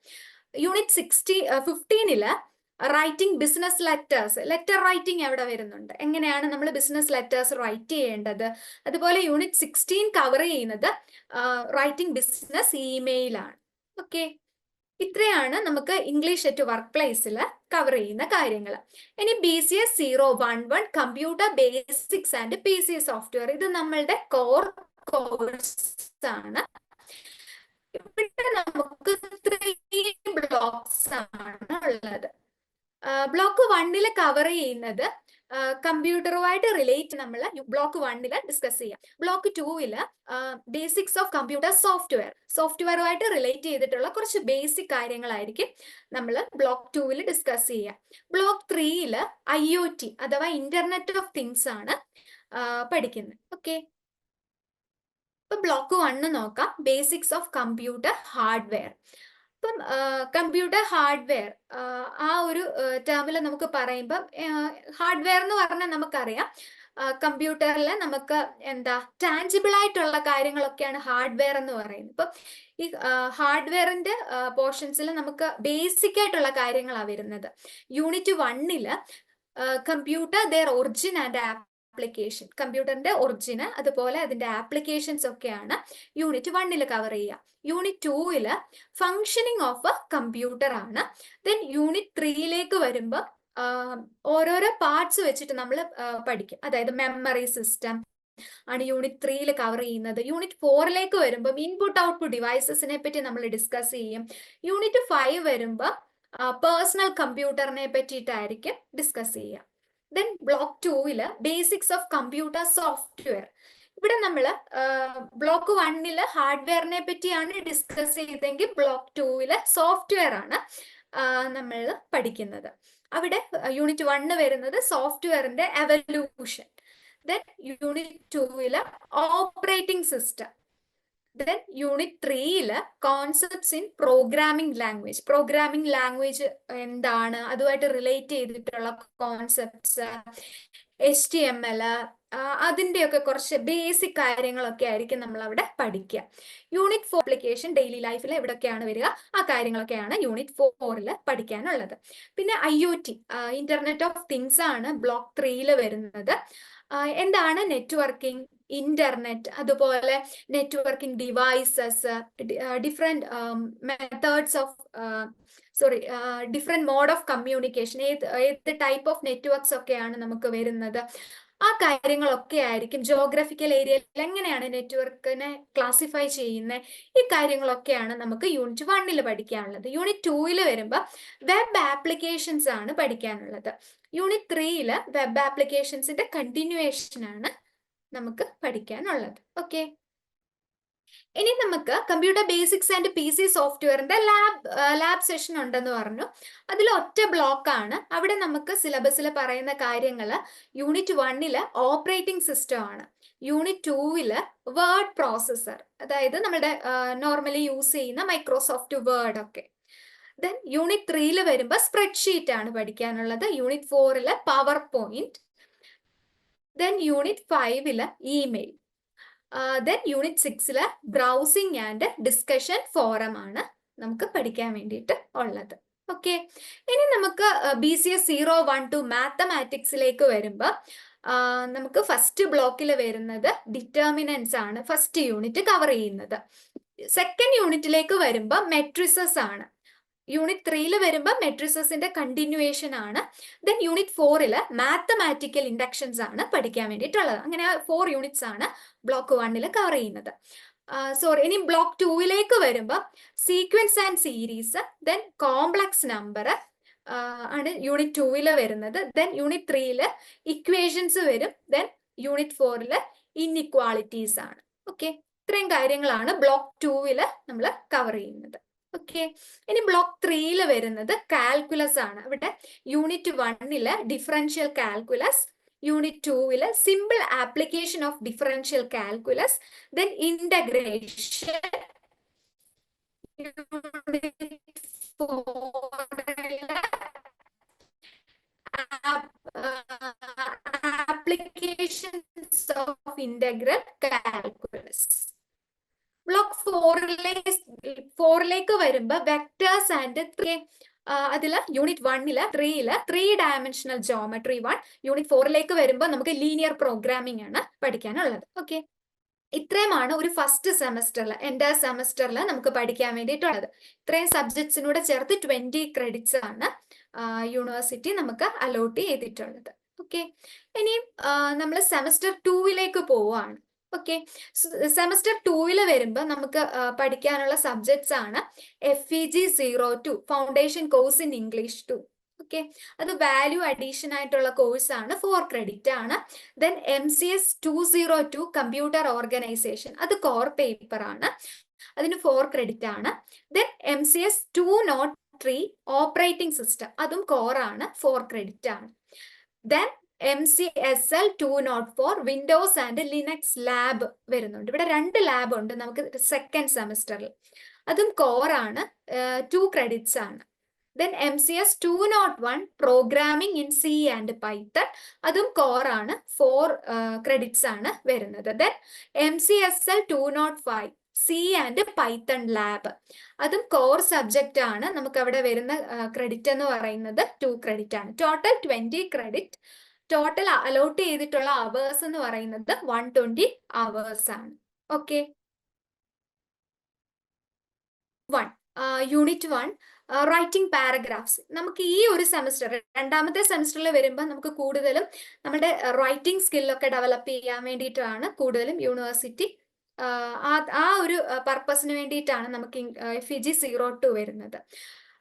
Unit 15 writing business letter writing എവിടെ വരുന്നുണ്ട്, എങ്ങനെയാണ് നമ്മൾ ബിസിനസ് ലെറ്റേഴ്സ് റൈറ്റ് ചെയ്യേണ്ടത്. അതുപോലെ യൂണിറ്റ് 16 കവർ ചെയ്യുന്നത് റൈറ്റിംഗ് ബിസിനസ് ഇമെയിൽ ആണ്. ഓക്കെ, ഇത്രയാണ് നമുക്ക് ഇംഗ്ലീഷ് അറ്റ് വർക്ക് പ്ലേസിൽ കവർ ചെയ്യുന്ന കാര്യങ്ങൾ. ഇനി BCS 011 computer basics and PC software, ഇത് നമ്മളുടെ കോർ കോഴ്സ് ആണ്. ഇവിടെ നമുക്ക് 3 ബ്ലോക്സ് ആണ് ഉള്ളത്. ബ്ലോക്ക് 1 കവർ ചെയ്യുന്നത് കമ്പ്യൂട്ടറുമായിട്ട് റിലേറ്റ് നമ്മൾ ബ്ലോക്ക് 1 ഡിസ്കസ് ചെയ്യാം. ബ്ലോക്ക് 2 ബേസിക്സ് ഓഫ് കമ്പ്യൂട്ടർ സോഫ്റ്റ്വെയറുമായിട്ട് റിലേറ്റ് ചെയ്തിട്ടുള്ള കുറച്ച് ബേസിക് കാര്യങ്ങളായിരിക്കും നമ്മൾ ബ്ലോക്ക് 2 ഡിസ്കസ് ചെയ്യുക. ബ്ലോക്ക് 3 IoT അഥവാ ഇന്റർനെറ്റ് ഓഫ് തിങ്സ് ആണ് പഠിക്കുന്നത്. ഓക്കെ, ഇപ്പൊ ബ്ലോക്ക് 1 നോക്കാം, ബേസിക്സ് ഓഫ് കമ്പ്യൂട്ടർ ഹാർഡ്വെയർ. ഇപ്പം കമ്പ്യൂട്ടർ ഹാർഡ്വെയർ ആ ഒരു ടേമിൽ നമുക്ക് പറയുമ്പം ഹാർഡ്വെയർ എന്ന് പറഞ്ഞാൽ നമുക്കറിയാം കമ്പ്യൂട്ടറിൽ നമുക്ക് എന്താ ടാഞ്ചിബിൾ ആയിട്ടുള്ള കാര്യങ്ങളൊക്കെയാണ് ഹാർഡ്വെയർ എന്ന് പറയുന്നത്. ഇപ്പം ഈ ഹാർഡ്വെയറിന്റെ പോർഷൻസിൽ നമുക്ക് ബേസിക് ആയിട്ടുള്ള കാര്യങ്ങളാണ് വരുന്നത്. Unit 1 computer their origin and application, കമ്പ്യൂട്ടറിന്റെ ഒറിജിന് അതുപോലെ അതിന്റെ ആപ്ലിക്കേഷൻസ് ഒക്കെയാണ് യൂണിറ്റ് 1 കവർ ചെയ്യുക. Unit 2 functioning of a computer ആണ്. ദെൻ യൂണിറ്റ് 3 വരുമ്പോൾ ഓരോരോ പാർട്സ് വെച്ചിട്ട് നമ്മൾ പഠിക്കും. അതായത് മെമ്മറി സിസ്റ്റം ആണ് യൂണിറ്റ് 3 കവർ ചെയ്യുന്നത്. യൂണിറ്റ് 4 വരുമ്പോൾ ഇൻപുട്ട് ഔട്ട്പുട്ട് ഡിവൈസസിനെ പറ്റി നമ്മൾ ഡിസ്കസ് ചെയ്യും. യൂണിറ്റ് 5 വരുമ്പോൾ പേഴ്സണൽ കമ്പ്യൂട്ടറിനെ പറ്റിയിട്ടായിരിക്കും ഡിസ്കസ് ചെയ്യുക. Then block 2 basics of computer software. ഇവിടെ നമ്മൾ ബ്ലോക്ക് 1 ഹാർഡ്വെയറിനെ പറ്റിയാണ് ഡിസ്കസ് ചെയ്തെങ്കിൽ ബ്ലോക്ക് 2 സോഫ്റ്റ്വെയർ ആണ് നമ്മൾ പഠിക്കുന്നത്. അവിടെ യൂണിറ്റ് 1 വരുന്നത് സോഫ്റ്റ്വെയറിന്റെ evolution. Then unit 2 operating system. Then unit 3 concepts in programming language. Programming language എന്താണ്, അതുമായിട്ട് റിലേറ്റ് ചെയ്തിട്ടുള്ള കോൺസെപ്റ്റ്സ്, HTML, അതിൻ്റെയൊക്കെ കുറച്ച് ബേസിക് കാര്യങ്ങളൊക്കെ ആയിരിക്കും നമ്മൾ അവിടെ പഠിക്കുക. യൂണിറ്റ് 4 ആപ്ലിക്കേഷൻ ഡെയിലി ലൈഫിൽ എവിടെയൊക്കെയാണ് വരിക, ആ കാര്യങ്ങളൊക്കെയാണ് യൂണിറ്റ് 4 പഠിക്കാനുള്ളത്. പിന്നെ IoT, ഇന്റർനെറ്റ് ഓഫ് തിങ്സ് ആണ് ബ്ലോക്ക് 3 വരുന്നത്. എന്താണ് നെറ്റ്വർക്കിംഗ്, ഇന്റർനെറ്റ്, അതുപോലെ networking devices, different methods of different mode of communication, ഏത് ടൈപ്പ് ഓഫ് നെറ്റ്വർക്ക്സ് ഒക്കെയാണ് നമുക്ക് വരുന്നത്, ആ കാര്യങ്ങളൊക്കെ ആയിരിക്കും. ജോഗ്രഫിക്കൽ ഏരിയയിൽ എങ്ങനെയാണ് നെറ്റ്വർക്കിനെ ക്ലാസിഫൈ ചെയ്യുന്നത്, ഈ കാര്യങ്ങളൊക്കെയാണ് നമുക്ക് യൂണിറ്റ് 1 പഠിക്കാനുള്ളത്. യൂണിറ്റ് 2 വരുമ്പോൾ വെബ് ആപ്ലിക്കേഷൻസ് ആണ് പഠിക്കാനുള്ളത്. യൂണിറ്റ് 3 വെബ് ആപ്ലിക്കേഷൻസിന്റെ കണ്ടിന്യൂവേഷൻ ആണ് നമുക്ക് പഠിക്കാനുള്ളത്. ഓക്കെ, ഇനി നമുക്ക് കമ്പ്യൂട്ടർ ബേസിക്സ് ആൻഡ് PC സോഫ്റ്റ്വെയറിന്റെ ലാബ് സെഷൻ ഉണ്ടെന്ന് പറഞ്ഞു. അതിൽ ഒറ്റ ബ്ലോക്ക് ആണ്. അവിടെ നമുക്ക് സിലബസിൽ പറയുന്ന കാര്യങ്ങൾ യൂണിറ്റ് 1 ഓപ്പറേറ്റിംഗ് സിസ്റ്റം ആണ്. യൂണിറ്റ് 2 വേർഡ് പ്രോസസർ, അതായത് നമ്മുടെ നോർമലി യൂസ് ചെയ്യുന്ന മൈക്രോസോഫ്റ്റ് വേർഡ് ഒക്കെ. ദെൻ യൂണിറ്റ് 3 വരുമ്പോൾ സ്പ്രെഡ്ഷീറ്റ് ആണ് പഠിക്കാനുള്ളത്. Unit 4 power point. Then unit 5 email. Then unit 6 browsing and discussion forum ആണ് നമുക്ക് പഠിക്കാൻ വേണ്ടിയിട്ട് ഉള്ളത്. ഓക്കെ, ഇനി നമുക്ക് BCS 012 മാത്തമാറ്റിക്സിലേക്ക് വരുമ്പോൾ നമുക്ക് ഫസ്റ്റ് ബ്ലോക്കിൽ വരുന്നത് ഡിറ്റർമിനൻസ് ആണ് ഫസ്റ്റ് യൂണിറ്റ് കവർ ചെയ്യുന്നത്. സെക്കൻഡ് യൂണിറ്റിലേക്ക് വരുമ്പോൾ മെട്രിസസ് ആണ്. യൂണിറ്റ് 3 വരുമ്പോൾ മെട്രിസസിന്റെ കണ്ടിന്യൂവേഷൻ ആണ്. ദെൻ യൂണിറ്റ് 4 മാത്തമാറ്റിക്കൽ ഇൻഡക്ഷൻസ് ആണ് പഠിക്കാൻ വേണ്ടിയിട്ടുള്ളത്. അങ്ങനെ 4 യൂണിറ്റ്സ് ആണ് ബ്ലോക്ക് 1 കവർ ചെയ്യുന്നത്. ഇനി ബ്ലോക്ക് 2 വരുമ്പോൾ sequence and series, then complex number ആണ് യൂണിറ്റ് 2 വരുന്നത്. ദെൻ യൂണിറ്റ് 3 ഇക്വേഷൻസ് വരും. ദെൻ യൂണിറ്റ് 4 ഇൻഇക്വാളിറ്റീസ് ആണ്. ഓക്കെ, ഇത്രയും കാര്യങ്ങളാണ് ബ്ലോക്ക് 2 നമ്മൾ കവർ ചെയ്യുന്നത്. ഓക്കെ, ഇനി ബ്ലോക്ക് 3 വരുന്നത് കാൽക്കുലസ് ആണ്. ഇവിടെ unit 1 differential calculus, unit 2 simple application of differential calculus, then integration, applications of integral calculus. Block 4 വരുമ്പോ വെക്ടേഴ്സ് ആൻഡ് അതിൽ യൂണിറ്റ് 1 3 ഡയമെൻഷണൽ ജോമെട്രി 1. യൂണിറ്റ് 4 വരുമ്പോൾ നമുക്ക് ലീനിയർ പ്രോഗ്രാമിംഗ് ആണ് പഠിക്കാനുള്ളത്. ഓക്കെ, ഇത്രയുമാണ് ഒരു ഫസ്റ്റ് സെമസ്റ്ററിൽ, എൻ്റെ സെമസ്റ്ററിൽ നമുക്ക് പഠിക്കാൻ വേണ്ടിയിട്ടുള്ളത്. ഇത്രയും സബ്ജക്ട്സിനൂടെ ചേർത്ത് 20 ക്രെഡിറ്റ്സ് ആണ് യൂണിവേഴ്സിറ്റി നമുക്ക് അലോട്ട് ചെയ്തിട്ടുള്ളത്. ഓക്കെ, ഇനി നമ്മൾ സെമസ്റ്റർ 2 പോവുകയാണ്. ഓക്കെ, സെമസ്റ്റർ 2 വരുമ്പോൾ നമുക്ക് പഠിക്കാനുള്ള സബ്ജക്ട്സ് ആണ് FEG 02 foundation course in English 2. Okay, അത് വാല്യൂ അഡീഷൻ ആയിട്ടുള്ള കോഴ്സ് ആണ്, 4 ക്രെഡിറ്റ് ആണ്. ദെൻ MCS 202 കമ്പ്യൂട്ടർ ഓർഗനൈസേഷൻ, അത് കോർ പേപ്പർ ആണ്, അതിന് 4 ക്രെഡിറ്റ് ആണ്. ദെൻ MCS 203 ഓപ്പറേറ്റിംഗ് സിസ്റ്റം, അതും കോർ ആണ്, 4 ക്രെഡിറ്റ് ആണ്. Then MCSL 204 Windows and Linux lab വരുന്നുണ്ട്. ഇവിടെ 2 ലാബ് ഉണ്ട് നമുക്ക് സെക്കൻഡ് സെമസ്റ്ററിൽ, അതും കോർ ആണ്, 2 ക്രെഡിറ്റ്സ് ആണ്. Then MCS 201 programming in C and Python, അതും കോർ ആണ്, 4 ക്രെഡിറ്റ്സ് ആണ് വരുന്നത്. Then MCSL 205 C and Python lab, അതും കോർ സബ്ജക്റ്റ് ആണ്. നമുക്ക് അവിടെ വരുന്ന ക്രെഡിറ്റ് എന്ന് പറയുന്നത് 2 ക്രെഡിറ്റ് ആണ്. Total 20 credit. ടോട്ടൽ അലോട്ട് ചെയ്തിട്ടുള്ള അവേഴ്സ് എന്ന് പറയുന്നത് 120 അവേഴ്സ് ആണ്. ഓക്കെ. Unit 1 writing paragraphs. നമുക്ക് ഈ ഒരു സെമസ്റ്റർ, രണ്ടാമത്തെ സെമസ്റ്ററിൽ വരുമ്പോൾ നമുക്ക് കൂടുതലും നമ്മുടെ റൈറ്റിംഗ് സ്കില്ലൊക്കെ ഡെവലപ്പ് ചെയ്യാൻ വേണ്ടിയിട്ടാണ് കൂടുതലും യൂണിവേഴ്സിറ്റി ആ ഒരു പർപ്പസിന് വേണ്ടിയിട്ടാണ് നമുക്ക് FEG 02 വരുന്നത്.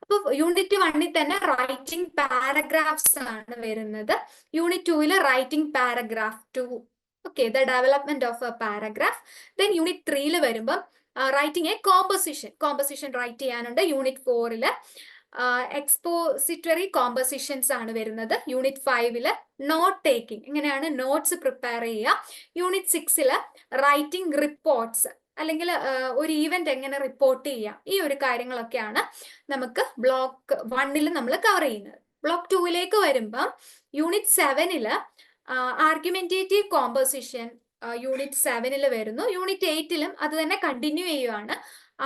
അപ്പൊ യൂണിറ്റ് 1ൽ തന്നെ റൈറ്റിംഗ് പാരഗ്രാഫ്സ് ആണ് വരുന്നത്. യൂണിറ്റ് 2ൽ writing paragraph 2. Okay, the development of a paragraph. Then unit 3ൽ വരുമ്പോൾ റൈറ്റിംഗ് എ കോമ്പോസിഷൻ റൈറ്റ് ചെയ്യാനുണ്ട്. യൂണിറ്റ് 4ൽ എക്സ്പോസിറ്ററി കോമ്പോസിഷൻസ് ആണ് വരുന്നത്. യൂണിറ്റ് 5ൽ നോട്ട് ടേക്കിംഗ്, എങ്ങനെയാണ് നോട്ട്സ് പ്രിപ്പയർ ചെയ്യുക. യൂണിറ്റ് 6ൽ റൈറ്റിംഗ് റിപ്പോർട്ട്സ്, അല്ലെങ്കിൽ ഒരു ഈവന്റ് എങ്ങനെ റിപ്പോർട്ട് ചെയ്യുക, ഈ ഒരു കാര്യങ്ങളൊക്കെയാണ് നമുക്ക് ബ്ലോക്ക് 1ൽ നമ്മൾ കവർ ചെയ്യുന്നത്. ബ്ലോക്ക് 2ലേക്ക് വരുമ്പം യൂണിറ്റ് 7ൽ ആർഗ്യുമെന്റേറ്റീവ് കോമ്പോസിഷൻ യൂണിറ്റ് 7ൽ വരുന്നു. യൂണിറ്റ് 8ലും അത് തന്നെ കണ്ടിന്യൂ ചെയ്യുവാണ്,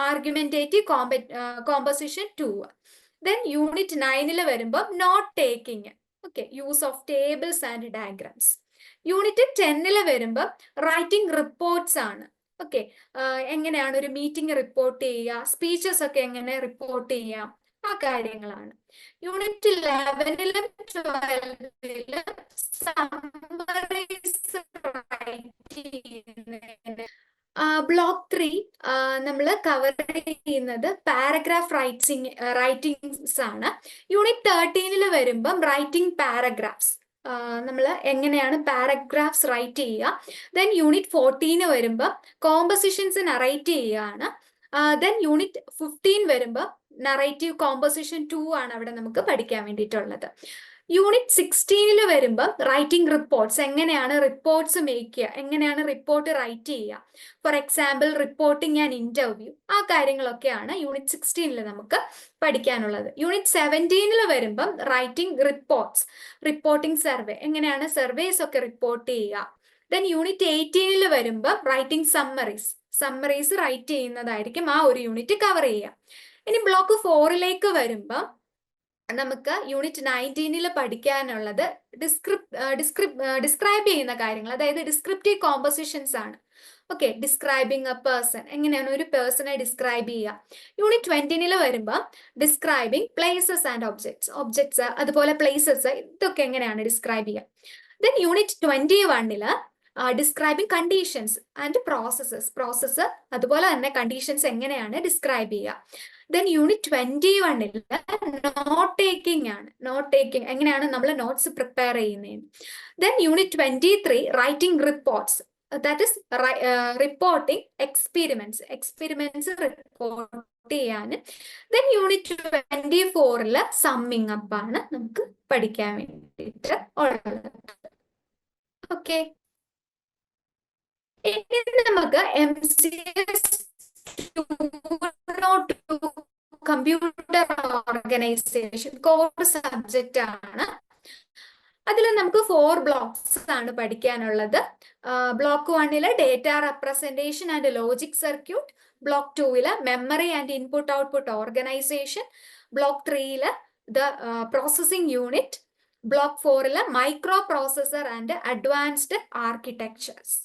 ആർഗ്യുമെന്റേറ്റീവ് കോമ്പോസിഷൻ 2. ദെൻ യൂണിറ്റ് 9ൽ വരുമ്പോൾ note taking, okay, use of tables and diagrams. Unit 10ൽ വരുമ്പോൾ റൈറ്റിംഗ് റിപ്പോർട്ട്സ് ആണ്. ഓക്കെ, എങ്ങനെയാണ് ഒരു മീറ്റിംഗ് റിപ്പോർട്ട് ചെയ്യുക, സ്പീച്ചസ് ഒക്കെ എങ്ങനെ റിപ്പോർട്ട് ചെയ്യാം, ആ കാര്യങ്ങളാണ്. യൂണിറ്റ് 11ലും 12ലും ബ്ലോക്ക് 3 നമ്മൾ കവർ ചെയ്യുന്നത് പാരഗ്രാഫ് റൈറ്റിംഗ്സ് ആണ്. യൂണിറ്റ് 13ൽ വരുമ്പം റൈറ്റിംഗ് പാരഗ്രാഫ്സ്, നമ്മൾ എങ്ങനെയാണ് പാരഗ്രാഫ്സ് റൈറ്റ് ചെയ്യുക. ദെൻ യൂണിറ്റ് 14 വരുമ്പോൾ കോമ്പോസിഷൻസ് നറേറ്റ് ചെയ്യുകയാണ്. ദെൻ യൂണിറ്റ് 15 വരുമ്പോൾ നറേറ്റീവ് കോമ്പോസിഷൻ 2 ആണ് അവിടെ നമുക്ക് പഠിക്കാൻ വേണ്ടിയിട്ടുള്ളത്. യൂണിറ്റ് 16ൽ വരുമ്പോൾ റൈറ്റിംഗ് റിപ്പോർട്ട്സ്, എങ്ങനെയാണ് റിപ്പോർട്ട്സ് മേക്ക് ചെയ്യുക, എങ്ങനെയാണ് റിപ്പോർട്ട് റൈറ്റ് ചെയ്യുക. For example reporting and interview, ആ കാര്യങ്ങളൊക്കെയാണ് യൂണിറ്റ് 16ൽ നമുക്ക് പഠിക്കാനുള്ളത്. യൂണിറ്റ് 17ൽ വരുമ്പം റൈറ്റിംഗ് റിപ്പോർട്ട്സ്, റിപ്പോർട്ടിംഗ് സർവേ, എങ്ങനെയാണ് സർവേസ് ഒക്കെ റിപ്പോർട്ട് ചെയ്യുക. ദെൻ യൂണിറ്റ് 18ൽ വരുമ്പോൾ റൈറ്റിംഗ് സമ്മറീസ് റൈറ്റ് ചെയ്യുന്നതായിരിക്കും ആ ഒരു യൂണിറ്റ് കവർ ചെയ്യുക. ഇനി ബ്ലോക്ക് 4ലേക്ക് വരുമ്പോൾ നമുക്ക് യൂണിറ്റ് 19ൽ പഠിക്കാനുള്ളത് ഡിസ്ക്രൈബ് ചെയ്യുന്ന കാര്യങ്ങൾ, അതായത് ഡിസ്ക്രിപ്റ്റീവ് കോമ്പോസിഷൻസ് ആണ്. ഓക്കെ, ഡിസ്ക്രൈബിങ് എ പേഴ്സൺ, എങ്ങനെയാണ് ഒരു പേഴ്സണെ ഡിസ്ക്രൈബ് ചെയ്യുക. യൂണിറ്റ് 20ൽ വരുമ്പോൾ ഡിസ്ക്രൈബിങ് പ്ലേസസ് ആൻഡ് ഒബ്ജക്ട്സ്, അതുപോലെ പ്ലേസസ്, ഇതൊക്കെ എങ്ങനെയാണ് ഡിസ്ക്രൈബ് ചെയ്യുക. ദെൻ യൂണിറ്റ് 21ൽ ഡിസ്ക്രൈബിങ് കണ്ടീഷൻസ് ആൻഡ് പ്രോസസ്സ്, അതുപോലെ തന്നെ കണ്ടീഷൻസ് എങ്ങനെയാണ് ഡിസ്ക്രൈബ് ചെയ്യുക. ദെൻ യൂണിറ്റ് 21ൽ നോട്ട് ടേക്കിംഗ് ആണ്. നോട്ട് ടേക്കിംഗ് എങ്ങനെയാണ് നമ്മൾ നോട്ട്സ് പ്രിപ്പയർ ചെയ്യുന്നത്. Then unit 23 writing reports, that is reporting experiments report ചെയ്യാൻ. ദെൻ യൂണിറ്റ് 24ൽ സമ്മിങ് അപ്പ് ആണ് നമുക്ക് പഠിക്കാൻ വേണ്ടിയിട്ട് ഉള്ളത്. ഓക്കെ, ഇനി നമുക്ക് MCS 202 computer organization core subject ആണ്. അതിൽ നമുക്ക് 4 ബ്ലോക്സ് ആണ് പഠിക്കാനുള്ളത്. ബ്ലോക്ക് 1ൽ data representation and logic circuit, block 2ൽ memory and input output organization, block 3ൽ ദ പ്രോസസിംഗ് യൂണിറ്റ്, ബ്ലോക്ക് 4ൽ micro processor and advanced architectures.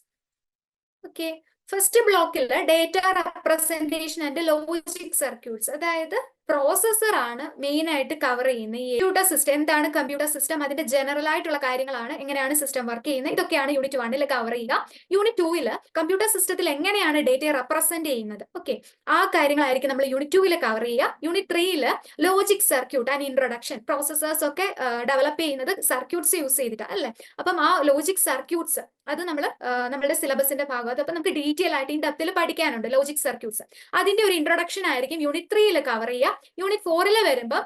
Okay, first ബ്ലോക്കിൽ data representation and logic circuits, അതായത് പ്രോസസർ ആണ് main ആയിട്ട് cover ചെയ്യുന്നത്. Computer system എന്താണ്, computer system, അതിന്റെ ജനറൽ ആയിട്ടുള്ള കാര്യങ്ങളാണ്, എങ്ങനെയാണ് സിസ്റ്റം വർക്ക് ചെയ്യുന്നത്, ഇതൊക്കെയാണ് യൂണിറ്റ് 1ൽ കവർ ചെയ്യുക. യൂണിറ്റ് 2ൽ കമ്പ്യൂട്ടർ സിസ്റ്റത്തിൽ എങ്ങനെയാണ് ഡേറ്റയെ റെപ്രസെന്റ് ചെയ്യുന്നത്, ഓക്കെ, ആ കാര്യങ്ങളായിരിക്കും നമ്മൾ യൂണിറ്റ് 2ൽ കവർ ചെയ്യുക. യൂണിറ്റ് 3ൽ logic circuit and introduction, processors ഒക്കെ ഡെവലപ്പ് ചെയ്യുന്നത് സർക്യൂട്ട്സ് യൂസ് ചെയ്തിട്ടാണ് അല്ലെ. അപ്പം ആ ലോജിക് സർക്യൂട്ട്സ് അത് നമ്മുടെ സിലബസിന്റെ ഭാഗത്ത്, അപ്പൊ നമുക്ക് ഡീറ്റെയിൽ ആയിട്ട് ഇൻ ഡെപ്തിൽ പഠിക്കാനുണ്ട് ലോജിക് സർക്യൂട്ട്സ്. അതിന്റെ ഒരു ഇൻട്രൊഡക്ഷൻ ആയിരിക്കും യൂണിറ്റ് 3ൽ കവർ ചെയ്യുക. യൂണിറ്റ് 4ൽ വരുമ്പോൾ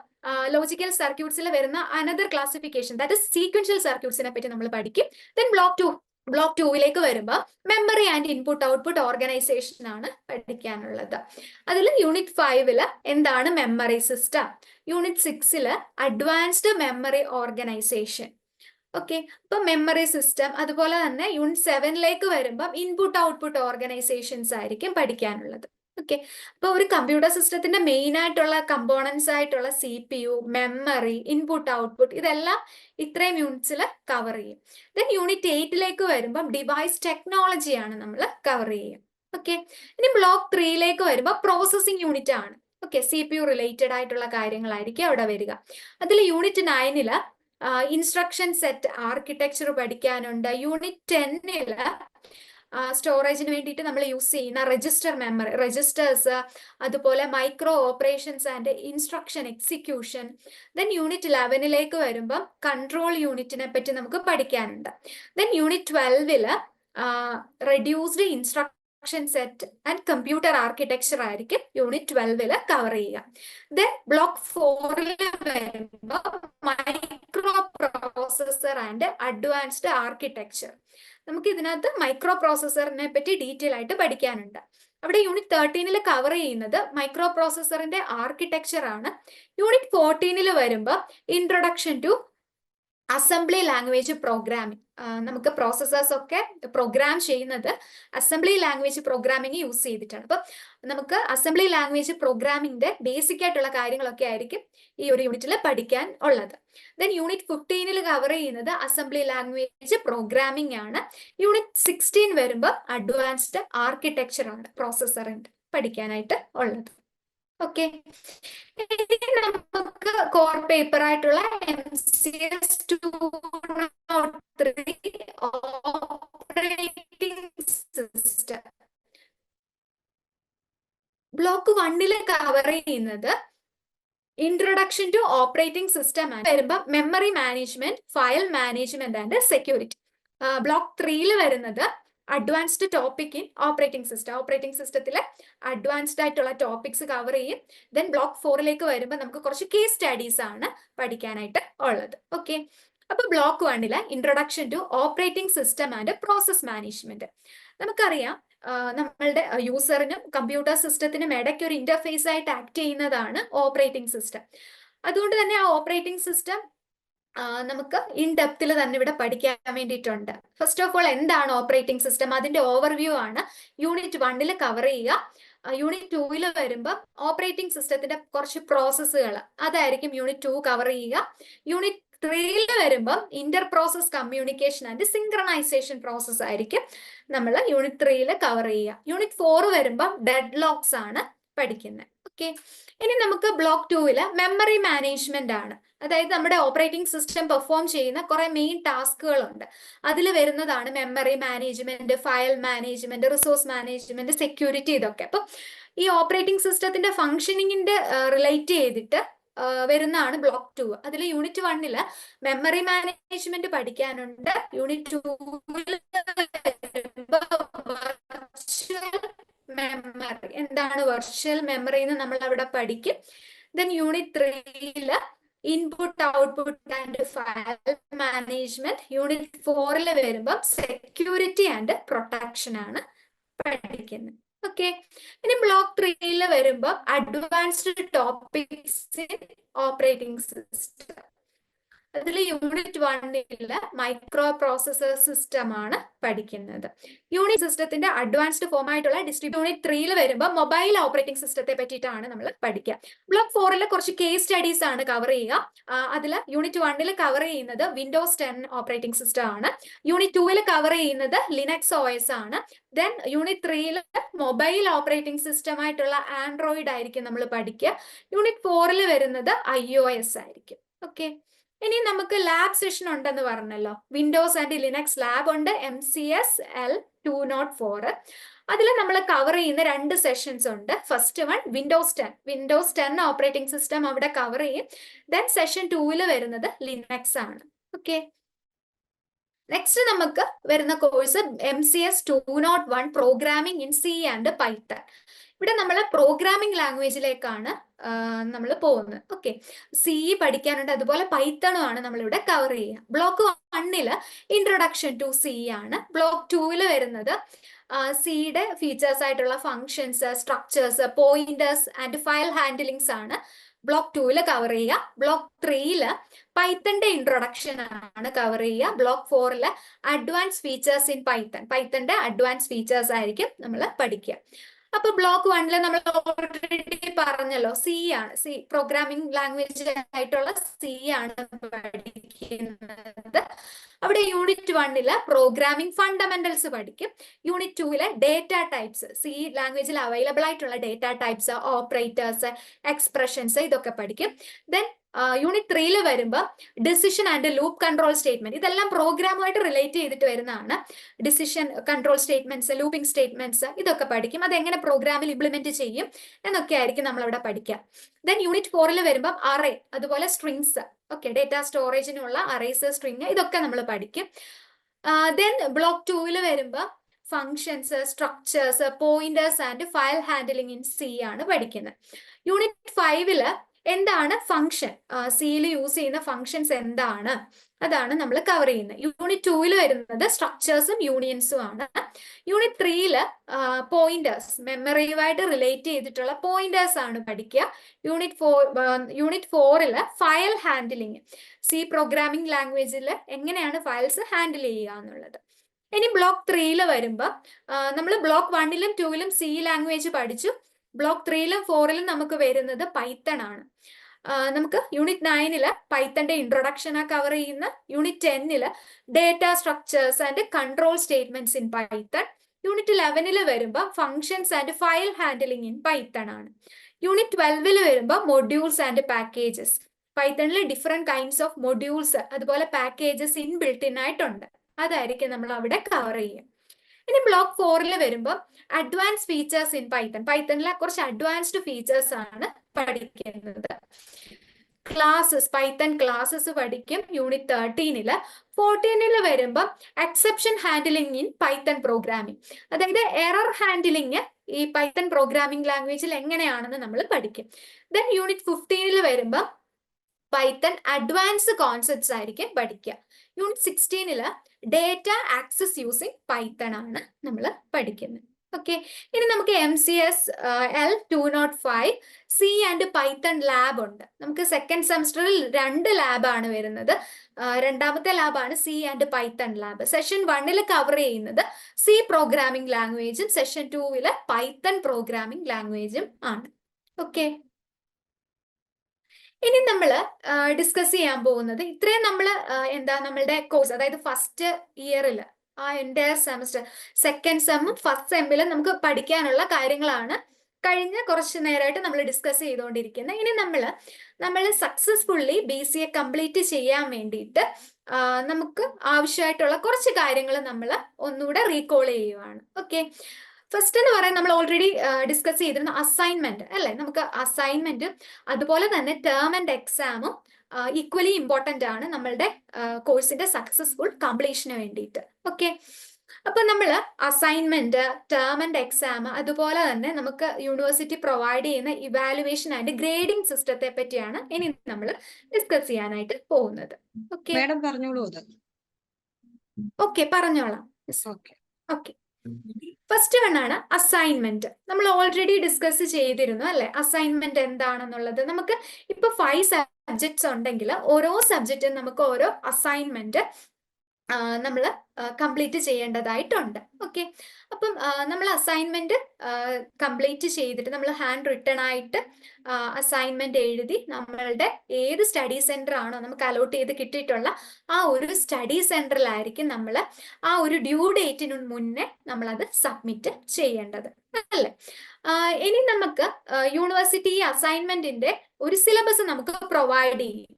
ലോജിക്കൽ സർക്യൂട്ട്സിൽ വരുന്ന another classification, that is sequential സർക്യൂട്ട്സിനെ പറ്റി നമ്മൾ പഠിക്കും. ദെൻ ബ്ലോക്ക് 2 ബ്ലോക്ക് 2ലേക്ക് വരുമ്പോൾ memory and input output organization ആണ് പഠിക്കാനുള്ളത്. അതിൽ യൂണിറ്റ് 5 എന്താണ് memory system, unit 6 advanced memory organization. Okay, അപ്പൊ മെമ്മറി സിസ്റ്റം. അതുപോലെ തന്നെ യൂണിറ്റ് 7ലേക്ക് വരുമ്പോൾ ഇൻപുട്ട് ഔട്ട്പുട്ട് ഓർഗനൈസേഷൻസ് ആയിരിക്കും പഠിക്കാനുള്ളത്. ഓക്കെ, അപ്പൊ ഒരു കമ്പ്യൂട്ടർ സിസ്റ്റത്തിന്റെ മെയിൻ ആയിട്ടുള്ള കമ്പോണൻസ് ആയിട്ടുള്ള CPU, മെമ്മറി, ഇൻപുട്ട് ഔട്ട്പുട്ട്, ഇതെല്ലാം ഇത്രയും യൂണിറ്റ്സിൽ കവർ ചെയ്യും. ദെൻ യൂണിറ്റ് 8ലേക്ക് വരുമ്പോൾ ഡിവൈസ് ടെക്നോളജിയാണ് നമ്മൾ കവർ ചെയ്യും. ഓക്കെ, ഇനി ബ്ലോക്ക് 3ലേക്ക് വരുമ്പോൾ പ്രോസസിങ് യൂണിറ്റ് ആണ്. ഓക്കെ, CPU റിലേറ്റഡ് ആയിട്ടുള്ള കാര്യങ്ങളായിരിക്കും അവിടെ വരിക. അതിൽ യൂണിറ്റ് 9 ഇൻസ്ട്രക്ഷൻ സെറ്റ് ആർക്കിടെക്ചർ പഠിക്കാനുണ്ട്. യൂണിറ്റ് 10 സ്റ്റോറേജിന് വേണ്ടിയിട്ട് നമ്മൾ യൂസ് ചെയ്യുന്ന രജിസ്റ്റർ മെമ്മറി, രജിസ്റ്റേഴ്സ്, അതുപോലെ micro operations and instruction execution. Then unit 11ലേക്ക് വരുമ്പം കൺട്രോൾ യൂണിറ്റിനെ പറ്റി നമുക്ക് പഠിക്കാനുണ്ട്. Then unit 12 reduced instruction set and computer architecture ആയിരിക്കും യൂണിറ്റ് 12 കവർ ചെയ്യുക. ദെൻ ബ്ലോക്ക് 4 വരുമ്പോൾ micro processor and advanced architecture. നമുക്ക് ഇതിനകത്ത് മൈക്രോ പ്രോസസറിനെ പറ്റി ഡീറ്റെയിൽ ആയിട്ട് പഠിക്കാനുണ്ട്. അവിടെ യൂണിറ്റ് 13 കവർ ചെയ്യുന്നത് മൈക്രോ പ്രോസസറിന്റെ ആർക്കിടെക്ചർ ആണ്. യൂണിറ്റ് 14 വരുമ്പോൾ introduction to assembly language programming. നമുക്ക് പ്രോസസ്സേഴ്സ് ഒക്കെ പ്രോഗ്രാം ചെയ്യുന്നത് അസംബ്ലി ലാംഗ്വേജ് പ്രോഗ്രാമിംഗ് യൂസ് ചെയ്തിട്ടാണ്. അപ്പൊ നമുക്ക് അസംബ്ലി ലാംഗ്വേജ് പ്രോഗ്രാമിംഗിന്റെ ബേസിക് ആയിട്ടുള്ള കാര്യങ്ങളൊക്കെ ആയിരിക്കും ഈ ഒരു യൂണിറ്റിൽ പഠിക്കാൻ ഉള്ളത്. ദെൻ യൂണിറ്റ് 15 കവർ ചെയ്യുന്നത് അസംബ്ലി ലാംഗ്വേജ് പ്രോഗ്രാമിംഗ് ആണ്. യൂണിറ്റ് 16 വരുമ്പോൾ അഡ്വാൻസ്ഡ് ആർക്കിടെക്ചർ ആണ് പ്രോസസ്സറിന്റെ പഠിക്കാനായിട്ട് ഉള്ളത്. ഓക്കെ, നമുക്ക് കോർ പേപ്പർ ആയിട്ടുള്ള MCS 203 operating system block 1 cover ചെയ്യുന്നത് ഇൻട്രൊഡക്ഷൻ ടു ഓപ്പറേറ്റിംഗ് സിസ്റ്റം വരുമ്പോൾ memory management, file management and security. Block 3 വരുന്നത് advanced topic in operating system. Operating സിസ്റ്റത്തിലെ അഡ്വാൻസ്ഡ് ആയിട്ടുള്ള ടോപ്പിക്സ് കവർ ചെയ്യും. ദെൻ ബ്ലോക്ക് 4ലേക്ക് വരുമ്പോൾ നമുക്ക് കുറച്ച് കേസ് സ്റ്റഡീസ് ആണ് പഠിക്കാനായിട്ട് ഉള്ളത്. ഓക്കെ, അപ്പൊ block 1 introduction to operating system and process management. നമുക്കറിയാം നമ്മളുടെ യൂസറിനും കമ്പ്യൂട്ടർ സിസ്റ്റത്തിനും ഇടയ്ക്ക് ഒരു ഇന്റർഫേസ് ആയിട്ട് ആക്ട് ചെയ്യുന്നതാണ് ഓപ്പറേറ്റിംഗ് സിസ്റ്റം. അതുകൊണ്ട് തന്നെ ആ ഓപ്പറേറ്റിംഗ് സിസ്റ്റം നമുക്ക് ഇൻ ഡെപ്തിൽ തന്നെ ഇവിടെ പഠിക്കാൻ വേണ്ടിയിട്ടുണ്ട്. ഫസ്റ്റ് ഓഫ് ഓൾ എന്താണ് ഓപ്പറേറ്റിംഗ് സിസ്റ്റം, അതിന്റെ ഓവർവ്യൂ ആണ് യൂണിറ്റ് 1 കവർ ചെയ്യുക. യൂണിറ്റ് 2 വരുമ്പോൾ ഓപ്പറേറ്റിംഗ് സിസ്റ്റത്തിന്റെ കുറച്ച് പ്രോസസ്സുകൾ അതായിരിക്കും യൂണിറ്റ് 2 കവർ ചെയ്യുക. യൂണിറ്റ് 3 വരുമ്പോൾ Inter process communication and synchronisation process ആയിരിക്കും നമ്മൾ യൂണിറ്റ് 3 കവർ ചെയ്യുക. യൂണിറ്റ് 4 വരുമ്പോൾ ഡെഡ് ലോക്സ് ആണ് പഠിക്കുന്നത്. ഓക്കെ, ഇനി നമുക്ക് ബ്ലോക്ക് 2 മെമ്മറി മാനേജ്മെന്റ് ആണ്. അതായത് നമ്മുടെ ഓപ്പറേറ്റിംഗ് സിസ്റ്റം പെർഫോം ചെയ്യുന്ന കുറെ മെയിൻ ടാസ്കുകളുണ്ട്. അതിൽ വരുന്നതാണ് memory management, file management, resource management, security, ഇതൊക്കെ. അപ്പൊ ഈ ഓപ്പറേറ്റിംഗ് സിസ്റ്റത്തിന്റെ ഫംഗ്ഷനിങ്ങിന്റെ റിലേറ്റ് ചെയ്തിട്ട് വരുന്നതാണ് ബ്ലോക്ക് 2. അതിൽ യൂണിറ്റ് 1 മെമ്മറി മാനേജ്മെന്റ് പഠിക്കാനുണ്ട്. യൂണിറ്റ് 2 മെമ്മറി എന്താണ് വെർച്വൽ മെമ്മറി എന്ന് നമ്മൾ അവിടെ പഠിക്കും. Then unit 3 input output and file management. Unit 4 വരുമ്പോൾ സെക്യൂരിറ്റി ആൻഡ് പ്രൊട്ടക്ഷൻ ആണ് പഠിക്കുന്നത്. ഓക്കെ, ഇനി ബ്ലോക്ക് 3 വരുമ്പോൾ advanced topics in operating system. അതിൽ യൂണിറ്റ് 1 മൈക്രോ പ്രോസസർ സിസ്റ്റം ആണ് പഠിക്കുന്നത്. യൂണിറ്റ് സിസ്റ്റത്തിന്റെ അഡ്വാൻസ്ഡ് ഫോം ആയിട്ടുള്ള യൂണിറ്റ് 3 വരുമ്പോൾ മൊബൈൽ ഓപ്പറേറ്റിംഗ് സിസ്റ്റത്തെ പറ്റിയിട്ടാണ് നമ്മൾ പഠിക്കുക. ബ്ലോക്ക് 4 കുറച്ച് കേസ് സ്റ്റഡീസ് ആണ് കവർ ചെയ്യുക. അതിൽ യൂണിറ്റ് 1 കവർ ചെയ്യുന്നത് വിൻഡോസ് 10 ഓപ്പറേറ്റിംഗ് സിസ്റ്റം ആണ്. യൂണിറ്റ് 2 കവർ ചെയ്യുന്നത് ലിനക്സ് OS ആണ്. Then unit 3 mobile operating system ആയിട്ടുള്ള ആൻഡ്രോയിഡ് ആയിരിക്കും നമ്മൾ പഠിക്കുക. യൂണിറ്റ് 4 വരുന്നത് iOS ആയിരിക്കും. ഓക്കെ, ഇനി നമുക്ക് ലാബ് സെഷൻ ഉണ്ടെന്ന് പറഞ്ഞല്ലോ. വിൻഡോസ് ആൻഡ് ലിനക്സ് ലാബ് ഉണ്ട്, MCS L204. അതിൽ നമ്മൾ കവർ ചെയ്യുന്ന 2 സെഷൻസ് ഉണ്ട്. First one Windows 10 operating system അവിടെ കവർ ചെയ്യും. ദെൻ സെഷൻ 2 വരുന്നത് ലിനക്സ് ആണ്. ഓക്കെ, നെക്സ്റ്റ് നമുക്ക് വരുന്ന course MCS 201 programming in C and Python. ഇവിടെ നമ്മൾ പ്രോഗ്രാമിംഗ് ലാംഗ്വേജിലേക്കാണ് നമ്മൾ പോകുന്നത്. ഓക്കെ, സി പഠിക്കാനുണ്ട്, അതുപോലെ പൈത്തണും ആണ് നമ്മളിവിടെ കവർ ചെയ്യുക. ബ്ലോക്ക് 1 ഇൻട്രൊഡക്ഷൻ ടു സി ആണ്. ബ്ലോക്ക് 2 വരുന്നത് സിയുടെ ഫീച്ചേഴ്സ് ആയിട്ടുള്ള functions, structures, pointers and file handlings ആണ് ബ്ലോക്ക് 2 കവർ ചെയ്യുക. ബ്ലോക്ക് 3 പൈത്തന്റെ ഇൻട്രൊഡക്ഷൻ ആണ് കവർ ചെയ്യുക. ബ്ലോക്ക് 4 അഡ്വാൻസ് ഫീച്ചേഴ്സ് ഇൻ പൈത്തന്റെ അഡ്വാൻസ് ഫീച്ചേഴ്സ് ആയിരിക്കും നമ്മൾ പഠിക്കുക. അപ്പൊ ബ്ലോക്ക് 1 നമ്മൾ ഓൾറെഡി പറഞ്ഞല്ലോ, സി ആണ്, സി പ്രോഗ്രാമിംഗ് ലാംഗ്വേജ് ആയിട്ടുള്ള സി ആണ് പഠിക്കുന്നത്. അവിടെ യൂണിറ്റ് 1 പ്രോഗ്രാമിംഗ് ഫണ്ടമെന്റൽസ് പഠിക്കും. യൂണിറ്റ് 2 ഡേറ്റ ടൈപ്സ്, സി ലാംഗ്വേജിൽ അവൈലബിൾ ആയിട്ടുള്ള ഡേറ്റ ടൈപ്സ്, ഓപ്പറേറ്റേഴ്സ്, എക്സ്പ്രഷൻസ്, ഇതൊക്കെ പഠിക്കും. ദെൻ യൂണിറ്റ് 3 വരുമ്പോൾ decision and loop control statement, ഇതെല്ലാം പ്രോഗ്രാമുമായിട്ട് റിലേറ്റ് ചെയ്തിട്ട് വരുന്നതാണ്. Decision control statements, looping statements, ഇതൊക്കെ പഠിക്കും. അതെങ്ങനെ പ്രോഗ്രാമിൽ ഇംപ്ലിമെന്റ് ചെയ്യും എന്നൊക്കെ ആയിരിക്കും നമ്മൾ അവിടെ പഠിക്കുക. ദെൻ യൂണിറ്റ് 4 വരുമ്പോൾ അറേ, അതുപോലെ സ്ട്രിങ്സ്, ഓക്കെ, ഡേറ്റ സ്റ്റോറേജിനുള്ള അറേസ്, സ്ട്രിങ്, ഇതൊക്കെ നമ്മൾ പഠിക്കും. ദെൻ ബ്ലോക്ക് 2 വരുമ്പോൾ functions, structures, pointers and file handling in C ആണ് പഠിക്കുന്നത്. യൂണിറ്റ് 5 എന്താണ് ഫങ്ഷൻ, സിയിൽ യൂസ് ചെയ്യുന്ന ഫങ്ഷൻസ് എന്താണ്, അതാണ് നമ്മൾ കവർ ചെയ്യുന്നത്. യൂണിറ്റ് 2 വരുന്നത് സ്ട്രക്ചേഴ്സും യൂണിയൻസും ആണ്. യൂണിറ്റ് 3 പോയിന്റേഴ്സ്, മെമ്മറിയുമായിട്ട് റിലേറ്റ് ചെയ്തിട്ടുള്ള പോയിന്റേഴ്സ് ആണ് പഠിക്കുക. Unit 4 file handling, C programming ലാംഗ്വേജിൽ എങ്ങനെയാണ് ഫയൽസ് ഹാൻഡിൽ ചെയ്യുക എന്നുള്ളത്. ഇനി ബ്ലോക്ക് 3 വരുമ്പോൾ നമ്മൾ ബ്ലോക്ക് 1 2 സി ലാംഗ്വേജ് പഠിച്ചു. ബ്ലോക്ക് 3 4 നമുക്ക് വരുന്നത് പൈത്തൺ ആണ്. നമുക്ക് യൂണിറ്റ് 9 പൈത്തന്റെ ഇൻട്രൊഡക്ഷൻ ആ കവർ ചെയ്യുന്ന. Unit 10 data structures and control statements in Python. Unit 11 വരുമ്പോൾ functions and file handling in Python ആണ്. യൂണിറ്റ് 12 വരുമ്പോൾ മൊഡ്യൂൾസ് ആൻഡ് പാക്കേജസ്, പൈത്തണിൽ ഡിഫറെന്റ് കൈൻഡ്സ് ഓഫ് മൊഡ്യൂൾസ്, അതുപോലെ പാക്കേജസ് ഇൻ ബിൽറ്റ് ഇൻ ആയിട്ടുണ്ട്, അതായിരിക്കും നമ്മൾ അവിടെ കവർ ചെയ്യുക. ഇനി ബ്ലോക്ക് 4 വരുമ്പോൾ അഡ്വാൻസ് ഫീച്ചേഴ്സ് ഇൻ പൈത്തണിലെ കുറച്ച് അഡ്വാൻസ്ഡ് ഫീച്ചേഴ്സ് ആണ് പഠിക്കുന്നത്. ക്ലാസ്സസ്, പൈത്തൺ ക്ലാസ്സസ് പഠിക്കും യൂണിറ്റ് 13. 14 വരുമ്പോൾ exception handling in Python programming, അതായത് എറർ ഹാൻഡിലിംഗ് ഈ പൈത്തൺ പ്രോഗ്രാമിംഗ് ലാംഗ്വേജിൽ എങ്ങനെയാണെന്ന് നമ്മൾ പഠിക്കും. ദെൻ യൂണിറ്റ് 15 വരുമ്പോൾ പൈത്തൺ അഡ്വാൻസ് കോൺസെപ്റ്റ്സ് ആയിരിക്കും പഠിക്കുക. Unit 16 data access using Python ആണ് നമ്മൾ പഠിക്കുന്നത്. ഓക്കെ, ഇനി നമുക്ക് MCS L205 C and Python lab ഉണ്ട്. നമുക്ക് സെക്കൻഡ് സെമസ്റ്ററിൽ 2 ലാബാണ് വരുന്നത്. രണ്ടാമത്തെ ലാബാണ് C and Python lab. Session 1 cover ചെയ്യുന്നത് സി പ്രോഗ്രാമിംഗ് ലാംഗ്വേജും സെഷൻ 2 പൈത്തൺ പ്രോഗ്രാമിംഗ് ലാംഗ്വേജും ആണ്. ഓക്കെ, ഇനി നമ്മൾ ഡിസ്കസ് ചെയ്യാൻ പോകുന്നത് ഇത്രയും നമ്മൾ നമ്മളുടെ കോഴ്സ്, അതായത് ഫസ്റ്റ് ഇയറിൽ ആ എൻറ്റയർ സെമസ്റ്റർ, സെക്കൻഡ് സെമ്മും ഫസ്റ്റ് സെമ്മിലും നമുക്ക് പഠിക്കാനുള്ള കാര്യങ്ങളാണ് കഴിഞ്ഞ കുറച്ച് നേരമായിട്ട് നമ്മൾ ഡിസ്കസ് ചെയ്തുകൊണ്ടിരിക്കുന്നത്. ഇനി നമ്മൾ സക്സസ്ഫുള്ളി BCA കംപ്ലീറ്റ് ചെയ്യാൻ വേണ്ടിയിട്ട് നമുക്ക് ആവശ്യമായിട്ടുള്ള കുറച്ച് കാര്യങ്ങൾ നമ്മൾ ഒന്നുകൂടെ റീകോൾ ചെയ്യുവാണ്. ഓക്കെ, ഫസ്റ്റ് എന്ന് പറയാൻ നമ്മൾ ഓൾറെഡി ഡിസ്കസ് ചെയ്തിരുന്ന അസൈൻമെന്റ് അല്ലെ. നമുക്ക് അസൈൻമെന്റും അതുപോലെ തന്നെ ടേം ആൻഡ് എക്സാമും ഈക്വലി ഇമ്പോർട്ടന്റ് ആണ് നമ്മളുടെ കോഴ്സിന്റെ സക്സസ്ഫുൾ കംപ്ലീഷന് വേണ്ടിയിട്ട്. ഓക്കെ, അപ്പൊ നമ്മൾ അസൈൻമെന്റ്, ടേം ആൻഡ് എക്സാം, അതുപോലെ തന്നെ നമുക്ക് യൂണിവേഴ്സിറ്റി പ്രൊവൈഡ് ചെയ്യുന്ന ഇവാലുവേഷൻ ആൻഡ് ഗ്രേഡിംഗ് സിസ്റ്റത്തെ പറ്റിയാണ് ഇനി നമ്മൾ ഡിസ്കസ് ചെയ്യാനായിട്ട് പോകുന്നത്. ഓക്കെ, ഓക്കെ പറഞ്ഞോളാം. ഓക്കെ, ഫസ്റ്റ് വൺ ആണ് അസൈൻമെന്റ്. നമ്മൾ ഓൾറെഡി ഡിസ്കസ് ചെയ്തിരുന്നു അല്ലെ, അസൈൻമെന്റ് എന്താണെന്നുള്ളത്. നമുക്ക് ഇപ്പൊ 5 സബ്ജക്ട്സ് ഉണ്ടെങ്കിൽ ഓരോ സബ്ജക്റ്റും നമുക്ക് ഓരോ അസൈൻമെന്റ് നമ്മൾ കംപ്ലീറ്റ് ചെയ്യേണ്ടതായിട്ടുണ്ട്. ഓക്കെ, അപ്പം നമ്മൾ അസൈൻമെന്റ് കംപ്ലീറ്റ് ചെയ്തിട്ട് നമ്മൾ ഹാൻഡ് റിട്ടൺ ആയിട്ട് അസൈൻമെന്റ് എഴുതി നമ്മളുടെ ഏത് സ്റ്റഡി സെന്റർ ആണോ നമുക്ക് അലോട്ട് ചെയ്ത് കിട്ടിയിട്ടുള്ള ആ ഒരു സ്റ്റഡി സെന്ററിലായിരിക്കും നമ്മൾ ആ ഒരു ഡ്യൂ ഡേറ്റിന് മുന്നേ നമ്മളത് സബ്മിറ്റ് ചെയ്യേണ്ടത് അല്ലേ. ഇനി നമുക്ക് യൂണിവേഴ്സിറ്റി അസൈൻമെന്റിന്റെ ഒരു സിലബസ് നമുക്ക് പ്രൊവൈഡ് ചെയ്യും.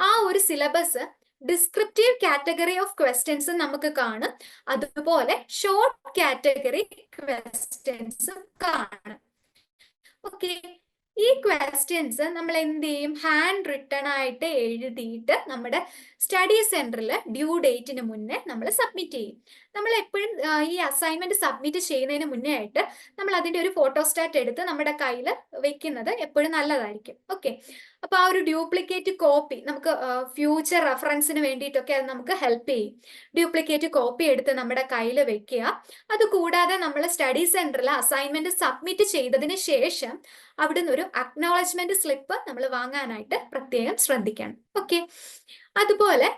ആ ഒരു syllabus descriptive category of questions നമുക്ക് കാണും, അതുപോലെ ഷോർട്ട് കാറ്റഗറി ക്വസ്റ്റ്യൻസും കാണും. ഓക്കെ, ഈ ക്വസ്റ്റ്യൻസ് നമ്മൾ എന്ത് ചെയ്യും, ഹാൻഡ് റിട്ടൺ ആയിട്ട് എഴുതിയിട്ട് നമ്മുടെ സ്റ്റഡി സെന്ററിൽ ഡ്യൂ ഡേറ്റിന് മുന്നേ നമ്മൾ സബ്മിറ്റ് ചെയ്യും. നമ്മൾ എപ്പോഴും ഈ അസൈൻമെന്റ് സബ്മിറ്റ് ചെയ്യുന്നതിന് മുന്നേ ആയിട്ട് നമ്മൾ അതിന്റെ ഒരു ഫോട്ടോസ്റ്റാറ്റ് എടുത്ത് നമ്മുടെ കയ്യിൽ വെക്കുന്നത് എപ്പോഴും നല്ലതായിരിക്കും. ഓക്കെ, അപ്പൊ ആ ഒരു ഡ്യൂപ്ലിക്കേറ്റ് കോപ്പി നമുക്ക് ഫ്യൂച്ചർ റെഫറൻസിന് വേണ്ടിയിട്ടൊക്കെ അത് നമുക്ക് ഹെൽപ്പ് ചെയ്യും. ഡ്യൂപ്ലിക്കേറ്റ് കോപ്പി എടുത്ത് നമ്മുടെ കയ്യിൽ വെക്കുക. അതുകൂടാതെ നമ്മൾ സ്റ്റഡി സെന്ററിൽ അസൈൻമെന്റ് സബ്മിറ്റ് ചെയ്തതിന് ശേഷം അവിടുന്ന് ഒരു അക്നോളജ്മെന്റ് സ്ലിപ്പ് നമ്മൾ വാങ്ങാനായിട്ട് പ്രത്യേകം ശ്രദ്ധിക്കണം. ഓക്കെ, അതുപോലെ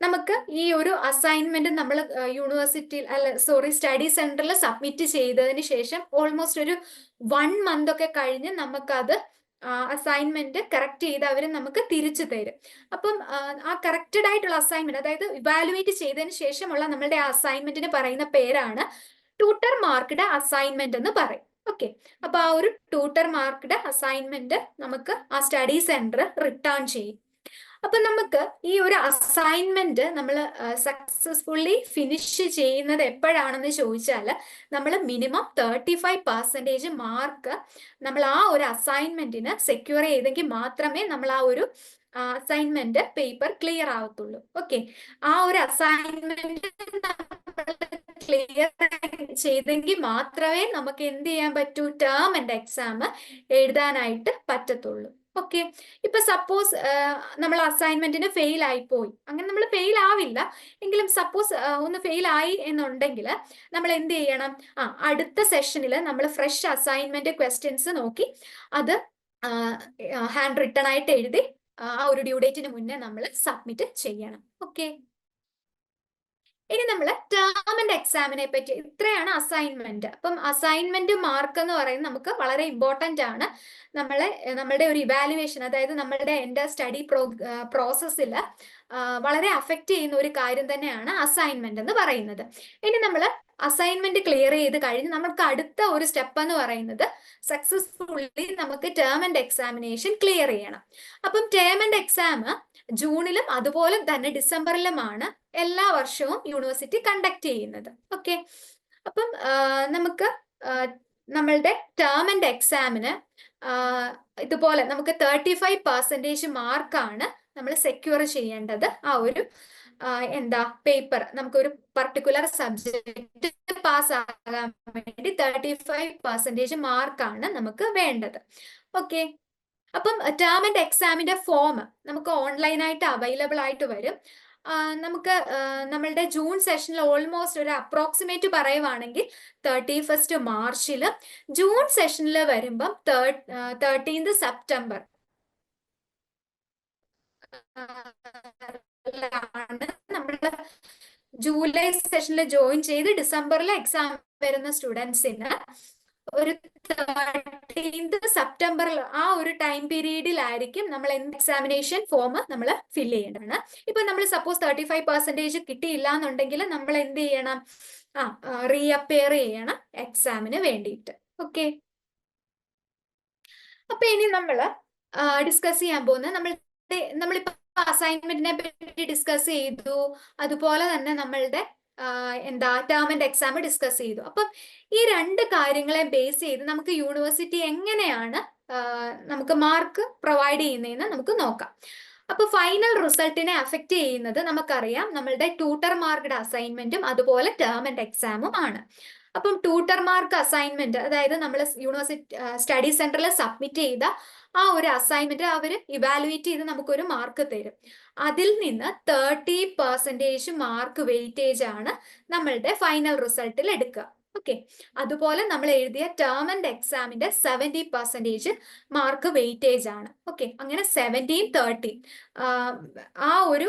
നമുക്ക് ഈ ഒരു അസൈൻമെന്റ് നമ്മൾ യൂണിവേഴ്സിറ്റിയിൽ സ്റ്റഡി സെന്ററിൽ സബ്മിറ്റ് ചെയ്തതിന് ശേഷം ഓൾമോസ്റ്റ് ഒരു 1 മന്ത് ഒക്കെ കഴിഞ്ഞ് നമുക്കത് അസൈൻമെന്റ് കറക്റ്റ് ചെയ്ത് അവർ നമുക്ക് തിരിച്ചു തരും. അപ്പം ആ കറക്റ്റഡ് ആയിട്ടുള്ള അസൈൻമെന്റ്, അതായത് ഇവാലുവേറ്റ് ചെയ്തതിന് ശേഷമുള്ള നമ്മളുടെ ആ അസൈൻമെന്റിന് പറയുന്ന പേരാണ് ട്യൂട്ടർ മാർക്ക്ഡ് അസൈൻമെന്റ് എന്ന് പറയും. ഓക്കെ, അപ്പൊ ആ ഒരു ട്യൂട്ടർ മാർക്ക്ഡ് അസൈൻമെന്റ് നമുക്ക് ആ സ്റ്റഡി സെന്റർ റിട്ടേൺ ചെയ്യും. അപ്പൊ നമുക്ക് ഈ ഒരു അസൈൻമെന്റ് നമ്മൾ സക്സസ്ഫുള്ളി ഫിനിഷ് ചെയ്യുന്നത് എപ്പോഴാണെന്ന് ചോദിച്ചാൽ നമ്മൾ മിനിമം 35% മാർക്ക് നമ്മൾ ആ ഒരു അസൈൻമെന്റിന് സെക്യൂർ ചെയ്തെങ്കിൽ മാത്രമേ നമ്മൾ ആ ഒരു അസൈൻമെന്റ് പേപ്പർ ക്ലിയർ ആവത്തുള്ളൂ. ഓക്കെ, ആ ഒരു അസൈൻമെന്റ് ക്ലിയർ ചെയ്തെങ്കിൽ മാത്രമേ നമുക്ക് എന്ത് ചെയ്യാൻ പറ്റൂ, ടേം ആൻഡ് എക്സാം എഴുതാനായിട്ട് പറ്റത്തുള്ളൂ. ഓക്കെ, ഇപ്പൊ സപ്പോസ് നമ്മൾ അസൈൻമെന്റിന് ഫെയിൽ ആയി പോയി, അങ്ങനെ നമ്മൾ ഫെയിൽ ആവില്ല എങ്കിലും സപ്പോസ് ഒന്ന് ഫെയിൽ ആയി എന്നുണ്ടെങ്കിൽ നമ്മൾ എന്ത് ചെയ്യണം, അടുത്ത സെഷനിൽ നമ്മൾ ഫ്രഷ് അസൈൻമെന്റ് ക്വസ്റ്റ്യൻസ് നോക്കി അത് ഹാൻഡ് റിട്ടൺ ആയിട്ട് എഴുതി ആ ഒരു ഡ്യൂ ഡേറ്റിന് മുന്നേ നമ്മൾ സബ്മിറ്റ് ചെയ്യണം. ഓക്കെ, ഇനി നമ്മൾ ടേം ആൻഡ് എക്സാമിനെ പറ്റി, ഇത്രയാണ് അസൈൻമെന്റ്. അപ്പം അസൈൻമെന്റ് മാർക്ക് എന്ന് പറയുന്നത് നമുക്ക് വളരെ ഇമ്പോർട്ടന്റ് ആണ്. നമ്മളുടെ ഒരു ഇവാലുവേഷൻ, അതായത് നമ്മളുടെ എൻ്റെ സ്റ്റഡി പ്രോസസ്സിൽ വളരെ അഫക്റ്റ് ചെയ്യുന്ന ഒരു കാര്യം തന്നെയാണ് അസൈൻമെന്റ് എന്ന് പറയുന്നത്. ഇനി നമ്മൾ അസൈൻമെന്റ് ക്ലിയർ ചെയ്ത് കഴിഞ്ഞ് നമുക്ക് അടുത്ത ഒരു സ്റ്റെപ്പ് എന്ന് പറയുന്നത് സക്സസ്ഫുള്ളി നമുക്ക് ടേം ആൻഡ് എക്സാമിനേഷൻ ക്ലിയർ ചെയ്യണം. അപ്പം ടേം ആൻഡ് എക്സാം ജൂണിലും അതുപോലെ തന്നെ ഡിസംബറിലുമാണ് എല്ലാ വർഷവും യൂണിവേഴ്സിറ്റി കണ്ടക്ട് ചെയ്യുന്നത്. ഓക്കെ, അപ്പം നമുക്ക് നമ്മളുടെ ടേം ആൻഡ് എക്സാമിന് ഇതുപോലെ നമുക്ക് 35% മാർക്കാണ് നമ്മൾ സെക്യൂർ ചെയ്യേണ്ടത്. ആ ഒരു എന്താ പേപ്പർ നമുക്കൊരു പർട്ടിക്കുലർ സബ്ജക്റ്റ് പാസ് ആകാൻ വേണ്ടി 35% മാർക്കാണ് നമുക്ക് വേണ്ടത്. ഓക്കെ, അപ്പം ടേം ആൻഡ് എക്സാമിന്റെ ഫോം നമുക്ക് ഓൺലൈനായിട്ട് അവൈലബിൾ ആയിട്ട് വരും. നമുക്ക് നമ്മളുടെ ജൂൺ സെഷനിൽ ഓൾമോസ്റ്റ് ഒരു അപ്രോക്സിമേറ്റ് പറയുവാണെങ്കിൽ 31 മാർച്ചിൽ, ജൂൺ സെഷനിൽ വരുമ്പം 13 സെപ്റ്റംബർ നമ്മൾ ജൂലൈ സെഷനിൽ ജോയിൻ ചെയ്ത് ഡിസംബറിൽ എക്സാം വരുന്ന സ്റ്റുഡൻസിന് ഒരു 13 സെപ്റ്റംബറിൽ ആ ഒരു ടൈം പീരീഡിലായിരിക്കും നമ്മൾ എക്സാമിനേഷൻ ഫോം നമ്മൾ ഫിൽ ചെയ്യേണ്ടതാണ്. ഇപ്പൊ നമ്മൾ സപ്പോസ് 35% കിട്ടിയില്ല എന്നുണ്ടെങ്കിൽ നമ്മൾ എന്ത് ചെയ്യണം, റീഅപ്പിയർ ചെയ്യണം എക്സാമിന് വേണ്ടിയിട്ട്. ഓക്കെ, അപ്പൊ ഇനി നമ്മൾ ഡിസ്കസ് ചെയ്യാൻ പോകുന്നത് നമ്മളിപ്പോ അസൈൻമെന്റിനെ പറ്റി ഡിസ്കസ് ചെയ്തു, അതുപോലെ തന്നെ നമ്മളുടെ ടേം ആൻഡ് എക്സാം ഡിസ്കസ് ചെയ്തു. അപ്പം ഈ 2 കാര്യങ്ങളെ ബേസ് ചെയ്ത് നമുക്ക് യൂണിവേഴ്സിറ്റി എങ്ങനെയാണ് നമുക്ക് മാർക്ക് പ്രൊവൈഡ് ചെയ്യുന്നതെന്ന് നമുക്ക് നോക്കാം. അപ്പൊ ഫൈനൽ റിസൾട്ടിനെ അഫക്റ്റ് ചെയ്യുന്നത് നമുക്കറിയാം നമ്മളുടെ ട്യൂട്ടർ മാർക്ക്ഡ് അസൈൻമെന്റും അതുപോലെ ടേം ആൻഡ് എക്സാമും ആണ്. അപ്പം ട്യൂട്ടർ മാർക്ക് അസൈൻമെന്റ്, അതായത് നമ്മൾ യൂണിവേഴ്സിറ്റി സ്റ്റഡി സെന്ററിൽ സബ്മിറ്റ് ചെയ്ത ആ ഒരു അസൈൻമെന്റ് അവർ ഇവാലുവേറ്റ് ചെയ്ത് നമുക്കൊരു മാർക്ക് തരും. അതിൽ നിന്ന് 30% മാർക്ക് വെയിറ്റേജ് ആണ് നമ്മളുടെ ഫൈനൽ റിസൾട്ടിൽ എടുക്കുക. ഓക്കെ, അതുപോലെ നമ്മൾ എഴുതിയ ടേം ആൻഡ് എക്സാമിന്റെ 70% മാർക്ക് വെയിറ്റേജ് ആണ്. ഓക്കെ, അങ്ങനെ 17, 30 ആ ഒരു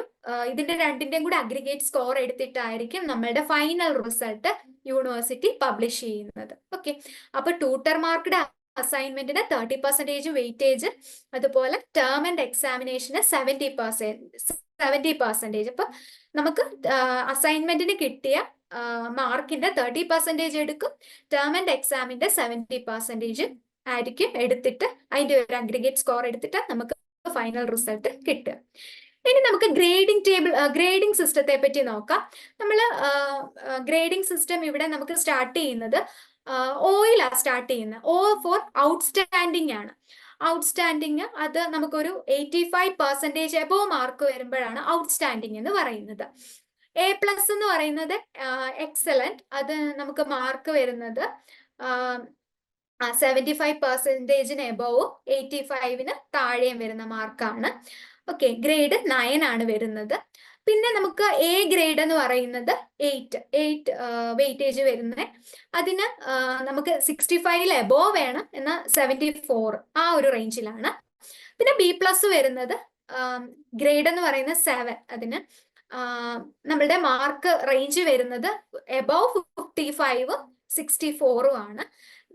ഇതിന്റെ രണ്ടിന്റെയും കൂടെ അഗ്രിഗേറ്റ് സ്കോർ എടുത്തിട്ടായിരിക്കും നമ്മളുടെ ഫൈനൽ റിസൾട്ട് യൂണിവേഴ്സിറ്റി പബ്ലിഷ് ചെയ്യുന്നത്. ഓക്കെ, അപ്പൊ ട്യൂട്ടർ മാർക്ക്ഡ് അസൈൻമെന്റിന് 30% വെയിറ്റേജ്, അതുപോലെ ടേം ആൻഡ് എക്സാമിനേഷന് 70%. അപ്പൊ നമുക്ക് അസൈൻമെന്റിന് കിട്ടിയ മാർക്കിന്റെ 30% എടുക്കും, ടേം ആൻഡ് എക്സാമിന്റെ 70% ആയിരിക്കും എടുത്തിട്ട് അതിന്റെ ഒരു അഗ്രിഗേറ്റ് സ്കോർ എടുത്തിട്ട് നമുക്ക് ഫൈനൽ റിസൾട്ട് കിട്ടുക. ഇനി നമുക്ക് ഗ്രേഡിംഗ് സിസ്റ്റത്തെ പറ്റി നോക്കാം. നമ്മൾ ഗ്രേഡിംഗ് സിസ്റ്റം ഇവിടെ നമുക്ക് സ്റ്റാർട്ട് ചെയ്യുന്നത് ഓയിലാണ് സ്റ്റാർട്ട് ചെയ്യുന്നത്. O ഫോർ ഔട്ട്സ്റ്റാൻഡിങ് ആണ്. ഔട്ട്സ്റ്റാൻഡിങ് അത് നമുക്കൊരു 85% എബോവ് മാർക്ക് വരുമ്പോഴാണ് ഔട്ട്സ്റ്റാൻഡിങ് എന്ന് പറയുന്നത്. A+ എന്ന് പറയുന്നത് എക്സലന്റ്, അത് നമുക്ക് മാർക്ക് വരുന്നത് 75% എബോവും 85-ന് താഴെയും വരുന്ന മാർക്കാണ്. ഓക്കെ, ഗ്രേഡ് 9 ആണ് വരുന്നത്. പിന്നെ നമുക്ക് A ഗ്രേഡ് എന്ന് പറയുന്നത് 8 വെയിറ്റേജ് വരുന്നത്. അതിന് നമുക്ക് 65 എബോവ് വേണം, എന്നാൽ 74 ആ ഒരു റേഞ്ചിലാണ്. പിന്നെ B+ വരുന്നത് ഗ്രേഡ് എന്ന് പറയുന്നത് 7, അതിന് നമ്മളുടെ മാർക്ക് റേഞ്ച് വരുന്നത് എബോവ് 55 64 ആണ്.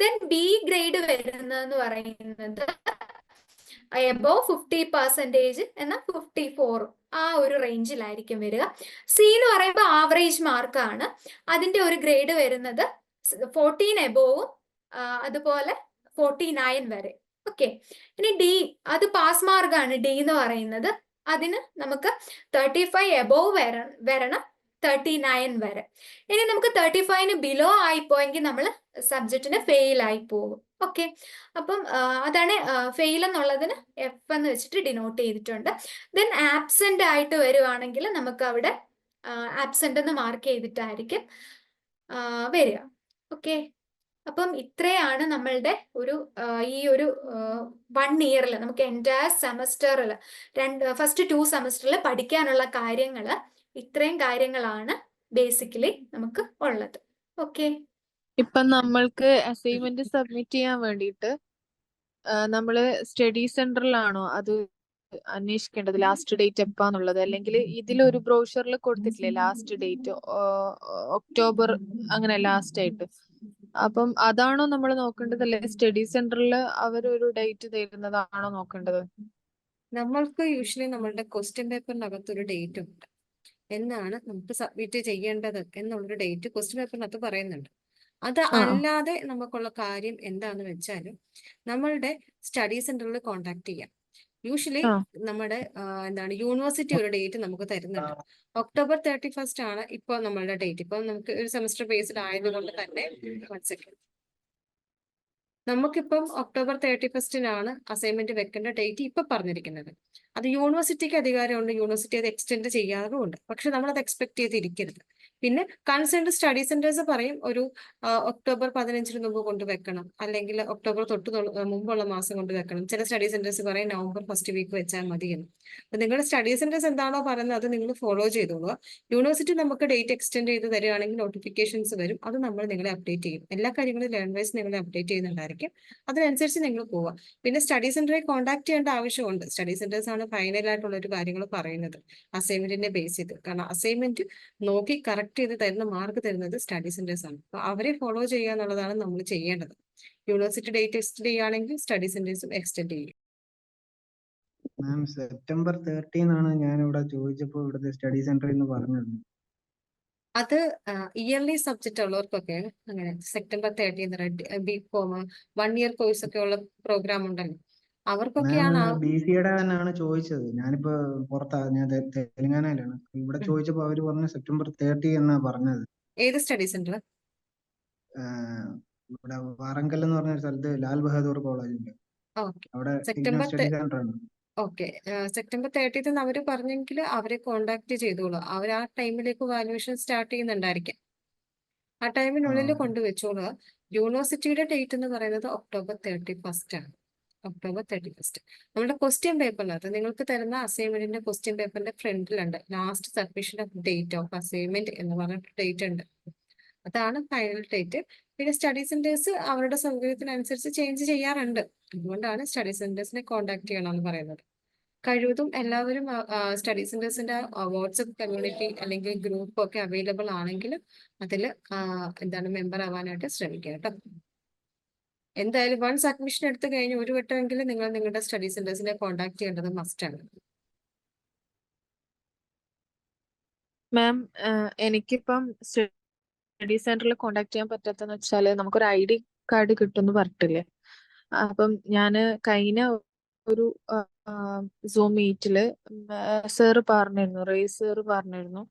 ദെൻ B ഗ്രേഡ് വരുന്നതെന്ന് പറയുന്നത് എബോവ് 50% എന്നാൽ 54 ആ ഒരു റേഞ്ചിലായിരിക്കും വരിക. C എന്ന് പറയുമ്പോൾ ആവറേജ് മാർക്കാണ്. അതിന്റെ ഒരു ഗ്രേഡ് വരുന്നത് 14 എബോവും അതുപോലെ 49 വരെ. ഓക്കെ, ഇനി D, അത് പാസ് മാർക്കാണ്. D എന്ന് പറയുന്നത് അതിന് നമുക്ക് 35 എബോവ് വരണം 39 വരെ. ഇനി നമുക്ക് 35-ന് ബിലോ ആയിപ്പോയെങ്കിൽ നമ്മൾ സബ്ജക്റ്റിന് ഫെയിൽ ആയി പോകും. ഓക്കെ, അപ്പം അതാണ് ഫെയിൽ എന്നുള്ളതിന് F എന്ന് വെച്ചിട്ട് ഡിനോട്ട് ചെയ്തിട്ടുണ്ട്. ദെൻ ആബ്സെന്റ് ആയിട്ട് വരുവാണെങ്കിൽ നമുക്ക് അവിടെ ആബ്സെന്റ് എന്ന് മാർക്ക് ചെയ്തിട്ടായിരിക്കും വരിക. ഓക്കെ, അപ്പം ഇത്രയാണ് നമ്മളുടെ ഒരു ഈ ഒരു 1 ഇയറിൽ നമുക്ക് എൻറ്റയർ സെമസ്റ്ററിൽ ഫസ്റ്റ് 2 സെമസ്റ്ററിൽ പഠിക്കാനുള്ള കാര്യങ്ങൾ ഇത്രയും കാര്യങ്ങളാണ് ബേസിക്കലി നമുക്ക് ഉള്ളത്. ഓക്കെ, ഇപ്പൊ നമ്മൾക്ക് അസൈൻമെന്റ് സബ്മിറ്റ് ചെയ്യാൻ വേണ്ടിയിട്ട് നമ്മള് സ്റ്റഡി സെന്ററിലാണോ അത് അന്വേഷിക്കേണ്ടത്, ലാസ്റ്റ് ഡേറ്റ് എപ്പാന്നുള്ളത്? അല്ലെങ്കിൽ ഇതിലൊരു ബ്രോഷറിൽ കൊടുത്തിട്ടില്ലേ ലാസ്റ്റ് ഡേറ്റ് ഒക്ടോബർ അങ്ങനെ ലാസ്റ്റ് ആയിട്ട്? അപ്പം അതാണോ നമ്മൾ നോക്കേണ്ടത്, അല്ലെങ്കിൽ സ്റ്റഡി സെന്ററിൽ അവരൊരു ഡേറ്റ് തരുന്നതാണോ നോക്കേണ്ടത്? നമ്മൾക്ക് യൂഷ്വലി നമ്മളുടെ ക്വസ്റ്റ്യൻ പേപ്പറിനകത്ത് ഒരു ഡേറ്റ് ഉണ്ട്, എന്നാണ് നമുക്ക് സബ്മിറ്റ് ചെയ്യേണ്ടത് എന്നുള്ളൊരു ഡേറ്റ് ക്വസ്റ്റ്യൻ പേപ്പറിനകത്ത് പറയുന്നുണ്ട്. അത് അല്ലാതെ നമുക്കുള്ള കാര്യം എന്താന്ന് വെച്ചാൽ നമ്മളുടെ സ്റ്റഡി സെന്ററിൽ കോണ്ടാക്ട് ചെയ്യാം. യൂഷ്വലി നമ്മുടെ എന്താണ് യൂണിവേഴ്സിറ്റി ഒരു ഡേറ്റ് നമുക്ക് തരുന്നുണ്ട്. ഒക്ടോബർ 31 ആണ് ഇപ്പൊ നമ്മളുടെ ഡേറ്റ്. ഇപ്പൊ നമുക്ക് ഒരു സെമസ്റ്റർ ബേസ്ഡ് ആയതുകൊണ്ട് തന്നെ നമുക്കിപ്പം ഒക്ടോബർ 31-നാണ് അസൈൻമെന്റ് വെക്കേണ്ട ഡേറ്റ് ഇപ്പൊ പറഞ്ഞിരിക്കുന്നത്. അത് യൂണിവേഴ്സിറ്റിക്ക് അധികാരമുണ്ട്, യൂണിവേഴ്സിറ്റി അത് എക്സ്റ്റെൻഡ് ചെയ്യാറുമുണ്ട്. പക്ഷെ നമ്മൾ അത് എക്സ്പെക്ട് ചെയ്തിരിക്കരുത്. പിന്നെ കൺസേൺഡ് സ്റ്റഡി സെന്റേഴ്സ് പറയും ഒരു ഒക്ടോബർ 15-ന് മുമ്പ് കൊണ്ടുവെക്കണം, അല്ലെങ്കിൽ ഒക്ടോബർ മുമ്പുള്ള മാസം കൊണ്ട് വെക്കണം. ചില സ്റ്റഡി സെന്റേഴ്സ് പറയും നവംബർ ഫസ്റ്റ് വീക്ക് വെച്ചാൽ മതിയെന്ന്. അപ്പൊ നിങ്ങളുടെ സ്റ്റഡി സെന്റേഴ്സ് എന്താണോ പറയുന്നത് അത് നിങ്ങൾ ഫോളോ ചെയ്തോളുക. യൂണിവേഴ്സിറ്റി നമുക്ക് ഡേറ്റ് എക്സ്റ്റെൻഡ് ചെയ്ത് തരികയാണെങ്കിൽ നോട്ടിഫിക്കേഷൻസ് വരും, അത് നമ്മൾ നിങ്ങളെ അപ്ഡേറ്റ് ചെയ്യും. എല്ലാ കാര്യങ്ങളും ലേൺ വൈസ് നിങ്ങളെ അപ്ഡേറ്റ് ചെയ്യുന്നുണ്ടായിരിക്കും. അതിനനുസരിച്ച് നിങ്ങൾ പോവാം. പിന്നെ സ്റ്റഡി സെന്ററെ കോൺടാക്ട് ചെയ്യേണ്ട ആവശ്യമുണ്ട്. സ്റ്റഡി സെന്റേഴ്സ് ആണ് ഫൈനൽ ആയിട്ടുള്ള ഒരു കാര്യങ്ങൾ പറയുന്നത് അസൈൻമെന്റിനെ ബേസ് ചെയ്ത്. കാരണം അസൈൻമെന്റ് നോക്കി കറക്റ്റ് ചെയ്ത് തരുന്ന മാർക്ക് തരുന്നത് സ്റ്റഡി സെന്റേഴ്സ് ആണ്. അപ്പൊ അവരെ ഫോളോ ചെയ്യുക എന്നുള്ളതാണ് നമ്മൾ ചെയ്യേണ്ടത്. യൂണിവേഴ്സിറ്റി ഡേറ്റ് എക്സ്റ്റെൻഡ് ചെയ്യുകയാണെങ്കിൽ സ്റ്റഡി സെന്റേഴ്സും എക്സ്റ്റെൻഡ് ചെയ്യും. മാം, സെപ്റ്റംബർ 30 ആണ് ഞാൻ ഇവിടെ ചോദിച്ചപ്പോൾ ഇവിടുത്തെ സ്റ്റഡി സെന്ററിൽ നിന്ന് പറഞ്ഞത്. അത് ഇയർലി സബ്ജക്റ്റ് ഉള്ളവർക്കൊക്കെ അങ്ങനെ സെപ്റ്റംബർ 30 ബികോം 1 ഇയർ കോഴ്സ് ഒക്കെ ഉള്ള പ്രോഗ്രാം ഉണ്ടല്ലോ, അവർക്കൊക്കെയാണ് BCA തന്നെയാണ് ചോദിച്ചത്. ഞാനിപ്പോ പുറത്താ, ഞാൻ തെലങ്കാനയിലാണ്. ഇവിടെ ചോദിച്ചപ്പോ അവര് പറഞ്ഞു സെപ്റ്റംബർ 30 എന്നാ പറഞ്ഞത്. ഏത് സ്റ്റഡി സെന്റർ? ഇവിടെ വാറങ്കൽ എന്ന് പറഞ്ഞ സ്ഥലത്ത് ലാൽ ബഹാദൂർ കോളേജ് ഉണ്ട്, അവിടെ സ്റ്റഡി സെന്റർ ആണ്. ഓക്കെ, സെപ്റ്റംബർ 30 അവര് പറഞ്ഞെങ്കിൽ അവരെ കോണ്ടാക്ട് ചെയ്തോളൂ. അവർ ആ ടൈമിലേക്ക് വാല്യുവേഷൻ സ്റ്റാർട്ട് ചെയ്യുന്നുണ്ടായിരിക്കാം. ആ ടൈമിനുള്ളിൽ കൊണ്ടുവച്ചോളുക. യൂണിവേഴ്സിറ്റിയുടെ ഡേറ്റ് എന്ന് പറയുന്നത് ഒക്ടോബർ 31 ആണ്. ഒക്ടോബർ 31 നമ്മുടെ ക്വസ്റ്റ്യൻ പേപ്പറിനകത്ത് നിങ്ങൾക്ക് തരുന്ന അസൈൻമെന്റിന്റെ ക്വസ്റ്റ്യൻ പേപ്പറിന്റെ ഫ്രണ്ടിലുണ്ട് last submission of date of assignment എന്ന് പറഞ്ഞിട്ട് ഡേറ്റ് ഉണ്ട്. അതാണ് ഫൈനൽ ഡേറ്റ്. പിന്നെ സ്റ്റഡി സെന്റേഴ്സ് അവരുടെ സൗകര്യത്തിനനുസരിച്ച് ചേഞ്ച് ചെയ്യാറുണ്ട്. അതുകൊണ്ടാണ് സ്റ്റഡി സെന്റേഴ്സിനെ കോൺടാക്ട് ചെയ്യണമെന്ന് പറയുന്നത്. കഴിവതും എല്ലാവരും സ്റ്റഡി സെന്റേഴ്സിന്റെ വാട്സപ്പ് കമ്മ്യൂണിറ്റി അല്ലെങ്കിൽ ഗ്രൂപ്പ് ഒക്കെ അവൈലബിൾ ആണെങ്കിൽ അതിൽ എന്താണ് മെമ്പർ ആവാനായിട്ട് ശ്രമിക്കുക കേട്ടോ. എന്തായാലും വൺസ് അഡ്മിഷൻ എടുത്തു കഴിഞ്ഞ് ഒരു വട്ടമെങ്കിലും നിങ്ങൾ നിങ്ങളുടെ സ്റ്റഡി സെന്റേഴ്സിനെ കോൺടാക്ട് ചെയ്യേണ്ടത് മസ്റ്റ് ആണ്. മാം, എനിക്കിപ്പം സ്റ്റഡി സെന്ററിൽ കോണ്ടാക്ട് ചെയ്യാൻ പറ്റാത്തെന്ന് വെച്ചാല് നമുക്കൊരു ID കാർഡ് കിട്ടുമെന്ന് പറഞ്ഞിട്ടില്ലേ? അപ്പം ഞാന് കഴിഞ്ഞ ഒരു സൂം മീറ്റില് സാറ് പറഞ്ഞിരുന്നു, റേസ് സാറ് പറഞ്ഞിരുന്നു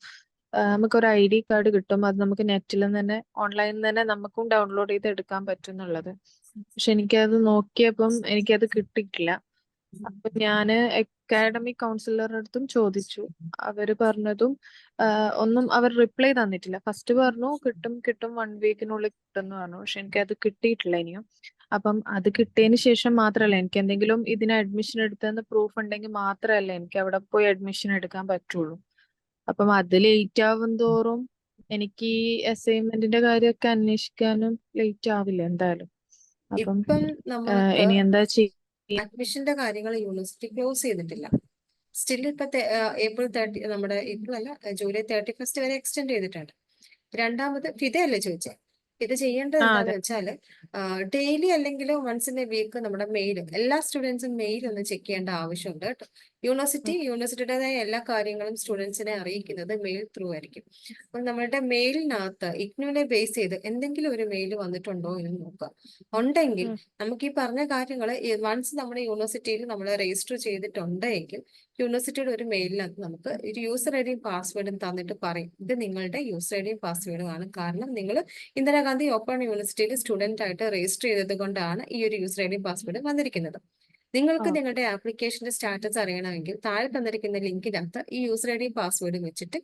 നമുക്കൊരു ID കാർഡ് കിട്ടും. അത് നമുക്ക് നെറ്റിൽ തന്നെ ഓൺലൈനിൽ തന്നെ നമുക്കും ഡൗൺലോഡ് ചെയ്ത് എടുക്കാൻ പറ്റും എന്നുള്ളത്. പക്ഷെ എനിക്കത് നോക്കിയപ്പം എനിക്കത് കിട്ടിയിട്ടില്ല. അപ്പൊ ഞാന് അക്കാഡമിക് കൗൺസിലറുടെ അടുത്തും ചോദിച്ചു. അവര് പറഞ്ഞതും ഒന്നും അവർ റിപ്ലൈ തന്നിട്ടില്ല. ഫസ്റ്റ് പറഞ്ഞു കിട്ടും 1 വീക്കിനുള്ളിൽ കിട്ടുമെന്ന് പറഞ്ഞു. പക്ഷെ എനിക്കത് കിട്ടിയിട്ടില്ല ഇനിയും. അപ്പം അത് കിട്ടിയതിന് ശേഷം മാത്രമല്ല എനിക്ക് എന്തെങ്കിലും ഇതിന് അഡ്മിഷൻ എടുത്തതെന്ന് പ്രൂഫ് ഉണ്ടെങ്കിൽ മാത്രമല്ല എനിക്ക് അവിടെ പോയി അഡ്മിഷൻ എടുക്കാൻ പറ്റുള്ളൂ. അപ്പം അത് ലേറ്റ് ആവും തോറും എനിക്ക് ഈ അസൈൻമെന്റിന്റെ കാര്യമൊക്കെ അന്വേഷിക്കാനും ലേറ്റ് ആവില്ല എന്തായാലും. അപ്പം ഇപ്പം നമ്മൾക്ക് ഇനി എന്താ ചെയ്യുക? അഡ്മിഷന്റെ കാര്യങ്ങൾ യൂണിവേഴ്സിറ്റി ക്ലോസ് ചെയ്തിട്ടില്ല. സ്റ്റിൽ ഇപ്പൊ ഏപ്രിൽ 30 നമ്മുടെ ഏപ്രിൽ അല്ല ജൂലൈ 31 വരെ എക്സ്റ്റെൻഡ് ചെയ്തിട്ടുണ്ട്. രണ്ടാമത് ഫിദയല്ലേ ചോദിച്ചേ? ഇത് ചെയ്യേണ്ടത് അതെ. എന്താന്ന് വെച്ചാല് ഡെയിലി അല്ലെങ്കിൽ വൺസ് ഇൻ എ വീക്ക് നമ്മുടെ മെയിൽ എല്ലാ സ്റ്റുഡൻസും മെയിൽ ഒന്ന് ചെക്ക് ചെയ്യേണ്ട ആവശ്യമുണ്ട് കേട്ടോ. യൂണിവേഴ്സിറ്റിയുടേതായ എല്ലാ കാര്യങ്ങളും സ്റ്റുഡൻസിനെ അറിയിക്കുന്നത് മെയിൽ ത്രൂ ആയിരിക്കും. അപ്പൊ നമ്മളുടെ മെയിലിനകത്ത് ഇഗ്നുവിനെ ബേസ് ചെയ്ത് എന്തെങ്കിലും ഒരു മെയിൽ വന്നിട്ടുണ്ടോ എന്ന് നോക്കുക. ഉണ്ടെങ്കിൽ നമുക്ക് ഈ പറഞ്ഞ കാര്യങ്ങൾ വൺസ് നമ്മുടെ യൂണിവേഴ്സിറ്റിയിൽ നമ്മൾ രജിസ്റ്റർ ചെയ്തിട്ടുണ്ടെങ്കിൽ യൂണിവേഴ്സിറ്റിയുടെ ഒരു മെയിലിനകത്ത് നമുക്ക് ഒരു യൂസർ ഐഡിയും പാസ്വേഡും തന്നിട്ട് പറയും ഇത് നിങ്ങളുടെ യൂസർ ഐഡിയും പാസ്വേഡും ആണ്. കാരണം നിങ്ങൾ ഇന്ദിരാഗാന്ധി ഓപ്പൺ യൂണിവേഴ്സിറ്റിയിൽ സ്റ്റുഡന്റ് ആയിട്ട് രജിസ്റ്റർ ചെയ്തത് കൊണ്ടാണ് ഈ ഒരു യൂസർ ഐഡിയും പാസ്വേഡും വന്നിരിക്കുന്നത്. നിങ്ങൾക്ക് നിങ്ങളുടെ ആപ്ലിക്കേഷന്റെ സ്റ്റാറ്റസ് അറിയണമെങ്കിൽ താഴെ തന്നിരിക്കുന്ന ലിങ്കിനകത്ത് ഈ യൂസർ ഐഡിയും പാസ്വേഡും വെച്ചിട്ട്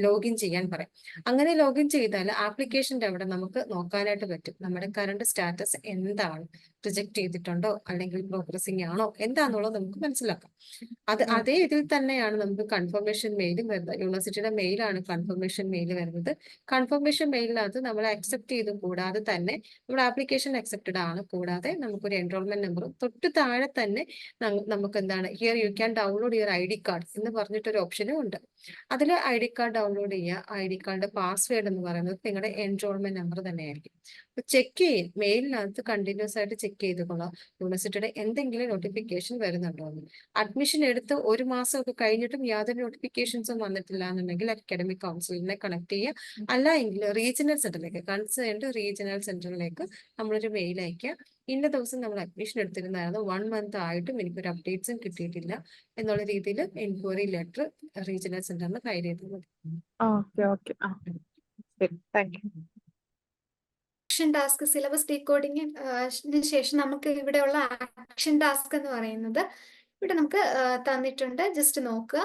ലോഗിൻ ചെയ്യാൻ പറയും. അങ്ങനെ ലോഗിൻ ചെയ്താൽ ആപ്ലിക്കേഷന്റെ അവിടെ നമുക്ക് നോക്കാനായിട്ട് പറ്റും നമ്മുടെ കറണ്ട് സ്റ്റാറ്റസ് എന്താണ്, റിജക്ട് ചെയ്തിട്ടുണ്ടോ അല്ലെങ്കിൽ പ്രോഗ്രസിംഗ് ആണോ എന്താണെന്നുള്ളത് നമുക്ക് മനസ്സിലാക്കാം. അതേ ഇതിൽ തന്നെയാണ് നമുക്ക് കൺഫർമേഷൻ മെയിലും വരുന്നത്. യൂണിവേഴ്സിറ്റിയുടെ മെയിലാണ് കൺഫർമേഷൻ മെയിൽ വരുന്നത്. കൺഫർമേഷൻ മെയിലിനകത്ത് നമ്മൾ അക്സെപ്റ്റ് ചെയ്തും കൂടാതെ തന്നെ നമ്മുടെ ആപ്ലിക്കേഷൻ അക്സെപ്റ്റഡ് ആണ് കൂടാതെ നമുക്കൊരു എൻറോൾമെന്റ് നമ്പറും തൊട്ട് താഴെ തന്നെ നമുക്ക് എന്താണ് here you can download your ID card എന്ന് പറഞ്ഞിട്ടൊരു ഓപ്ഷനും ഉണ്ട്. അതിൽ ID കാർഡ് ഡൗൺലോഡ് ചെയ്യുക. ID കാർഡ് പാസ്വേഡ് എന്ന് പറയുന്നത് നിങ്ങളുടെ എൻറോൾമെന്റ് നമ്പർ തന്നെയായിരിക്കും. അപ്പൊ ചെക്ക് ചെയ്യും മെയിലിനകത്ത് കണ്ടിന്യൂസ് ആയിട്ട് ചെക്ക് ചെയ്തുകൊള്ളാം യൂണിവേഴ്സിറ്റിയുടെ എന്തെങ്കിലും നോട്ടിഫിക്കേഷൻ വരുന്നുണ്ടോ എന്ന്. അഡ്മിഷൻ എടുത്ത് 1 മാസമൊക്കെ കഴിഞ്ഞിട്ടും യാതൊരു നോട്ടിഫിക്കേഷൻസും വന്നിട്ടില്ല എന്നുണ്ടെങ്കിൽ അക്കാഡമിക് കൗൺസിലിനെ കണക്ട് ചെയ്യുക. അല്ല എങ്കിൽ റീജിയണൽ സെന്ററിലേക്ക് കൺസേൺഡ് റീജിയണൽ സെന്ററിലേക്ക് നമ്മളൊരു മെയിൽ അയക്കുക. ഇന്ന ദിവസം നമ്മൾ അഡ്മിഷൻ എടുത്തിരുന്നായിരുന്നു 1 മന്ത് ആയിട്ടും എനിക്കൊരു അപ്ഡേറ്റ്സും കിട്ടിയിട്ടില്ല എന്നുള്ള രീതിയിൽ എൻക്വയറി ലെറ്റർ റീജിയണൽ സെന്ററിന് ഫയൽ ചെയ്താൽ മതി. ഓക്കെ. ശരി, thank you. Action task syllabus ഡീകോഡിങ്ങിന് ശേഷം നമുക്ക് ഇവിടെയുള്ള ആക്ഷൻ ടാസ്ക് എന്ന് പറയുന്നത് ഇവിടെ നമുക്ക് തന്നിട്ടുണ്ട്. ജസ്റ്റ് നോക്കുക.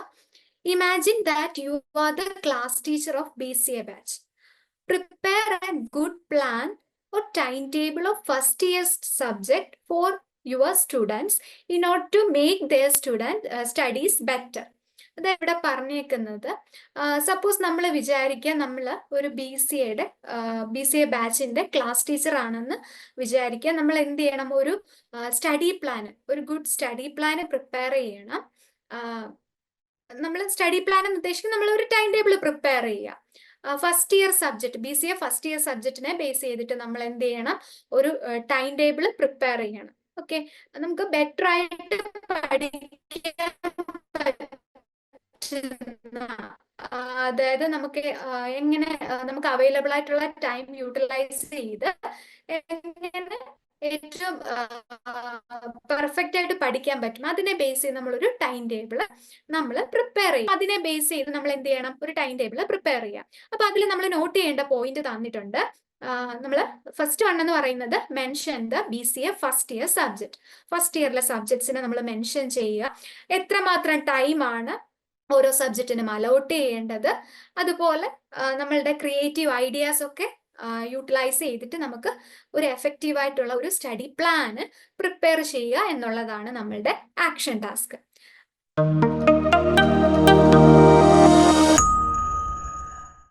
Imagine that you are the class teacher of BCA batch. Prepare a good plan or timetable of first year subject for your students in order to make their studies better. അത് ഇവിടെ പറഞ്ഞേക്കുന്നത് suppose നമ്മൾ വിചാരിക്കുക നമ്മൾ ഒരു BCA ബാച്ചിന്റെ class teacher ആണെന്ന് വിചാരിക്കുക. നമ്മൾ എന്ത് ചെയ്യണം? ഒരു ഗുഡ് സ്റ്റഡി പ്ലാൻ പ്രിപ്പയർ ചെയ്യണം. നമ്മൾ സ്റ്റഡി പ്ലാൻ എന്ന് ഉദ്ദേശിക്കുന്നത് നമ്മൾ ഒരു ടൈം ടേബിൾ പ്രിപ്പയർ ചെയ്യുക. First year subject BCA first year സബ്ജക്റ്റിനെ ബേസ് ചെയ്തിട്ട് നമ്മൾ എന്ത് ചെയ്യണം? ഒരു ടൈം ടേബിൾ പ്രിപ്പയർ ചെയ്യണം. ഓക്കെ, നമുക്ക് ബെറ്റർ ആയിട്ട് പഠിക്കാൻ അതായത് നമുക്ക് എങ്ങനെ നമുക്ക് അവൈലബിൾ ആയിട്ടുള്ള ടൈം യൂട്ടിലൈസ് ചെയ്ത് എങ്ങനെ ഏറ്റവും പെർഫെക്റ്റ് ആയിട്ട് പഠിക്കാൻ പറ്റും അതിനെ ബേസ് ചെയ്ത് നമ്മളൊരു ടൈം ടേബിൾ നമ്മൾ പ്രിപ്പയർ ചെയ്യും. അതിനെ ബേസ് ചെയ്ത് നമ്മൾ എന്ത് ചെയ്യണം? ഒരു ടൈം ടേബിൾ പ്രിപ്പയർ ചെയ്യാം. അപ്പൊ അതിൽ നമ്മൾ നോട്ട് ചെയ്യേണ്ട പോയിന്റ് തന്നിട്ടുണ്ട്. നമ്മൾ ഫസ്റ്റ് വൺ എന്ന് പറയുന്നത് mention the BCA first year subject. First ഇയറിലെ സബ്ജക്ട്സിനെ നമ്മൾ മെൻഷൻ ചെയ്യുക. എത്രമാത്രം ടൈമാണ് ഓരോ സബ്ജക്റ്റിനും അലോട്ട് ചെയ്യേണ്ടത്. അതുപോലെ നമ്മളുടെ ക്രിയേറ്റീവ് ഐഡിയാസ് ഒക്കെ യൂട്ടിലൈസ് ചെയ്തിട്ട് നമുക്ക് ഒരു എഫക്റ്റീവ് ആയിട്ടുള്ള ഒരു സ്റ്റഡി പ്ലാൻ പ്രിപ്പയർ ചെയ്യുക എന്നുള്ളതാണ് നമ്മളുടെ ആക്ഷൻ ടാസ്ക്.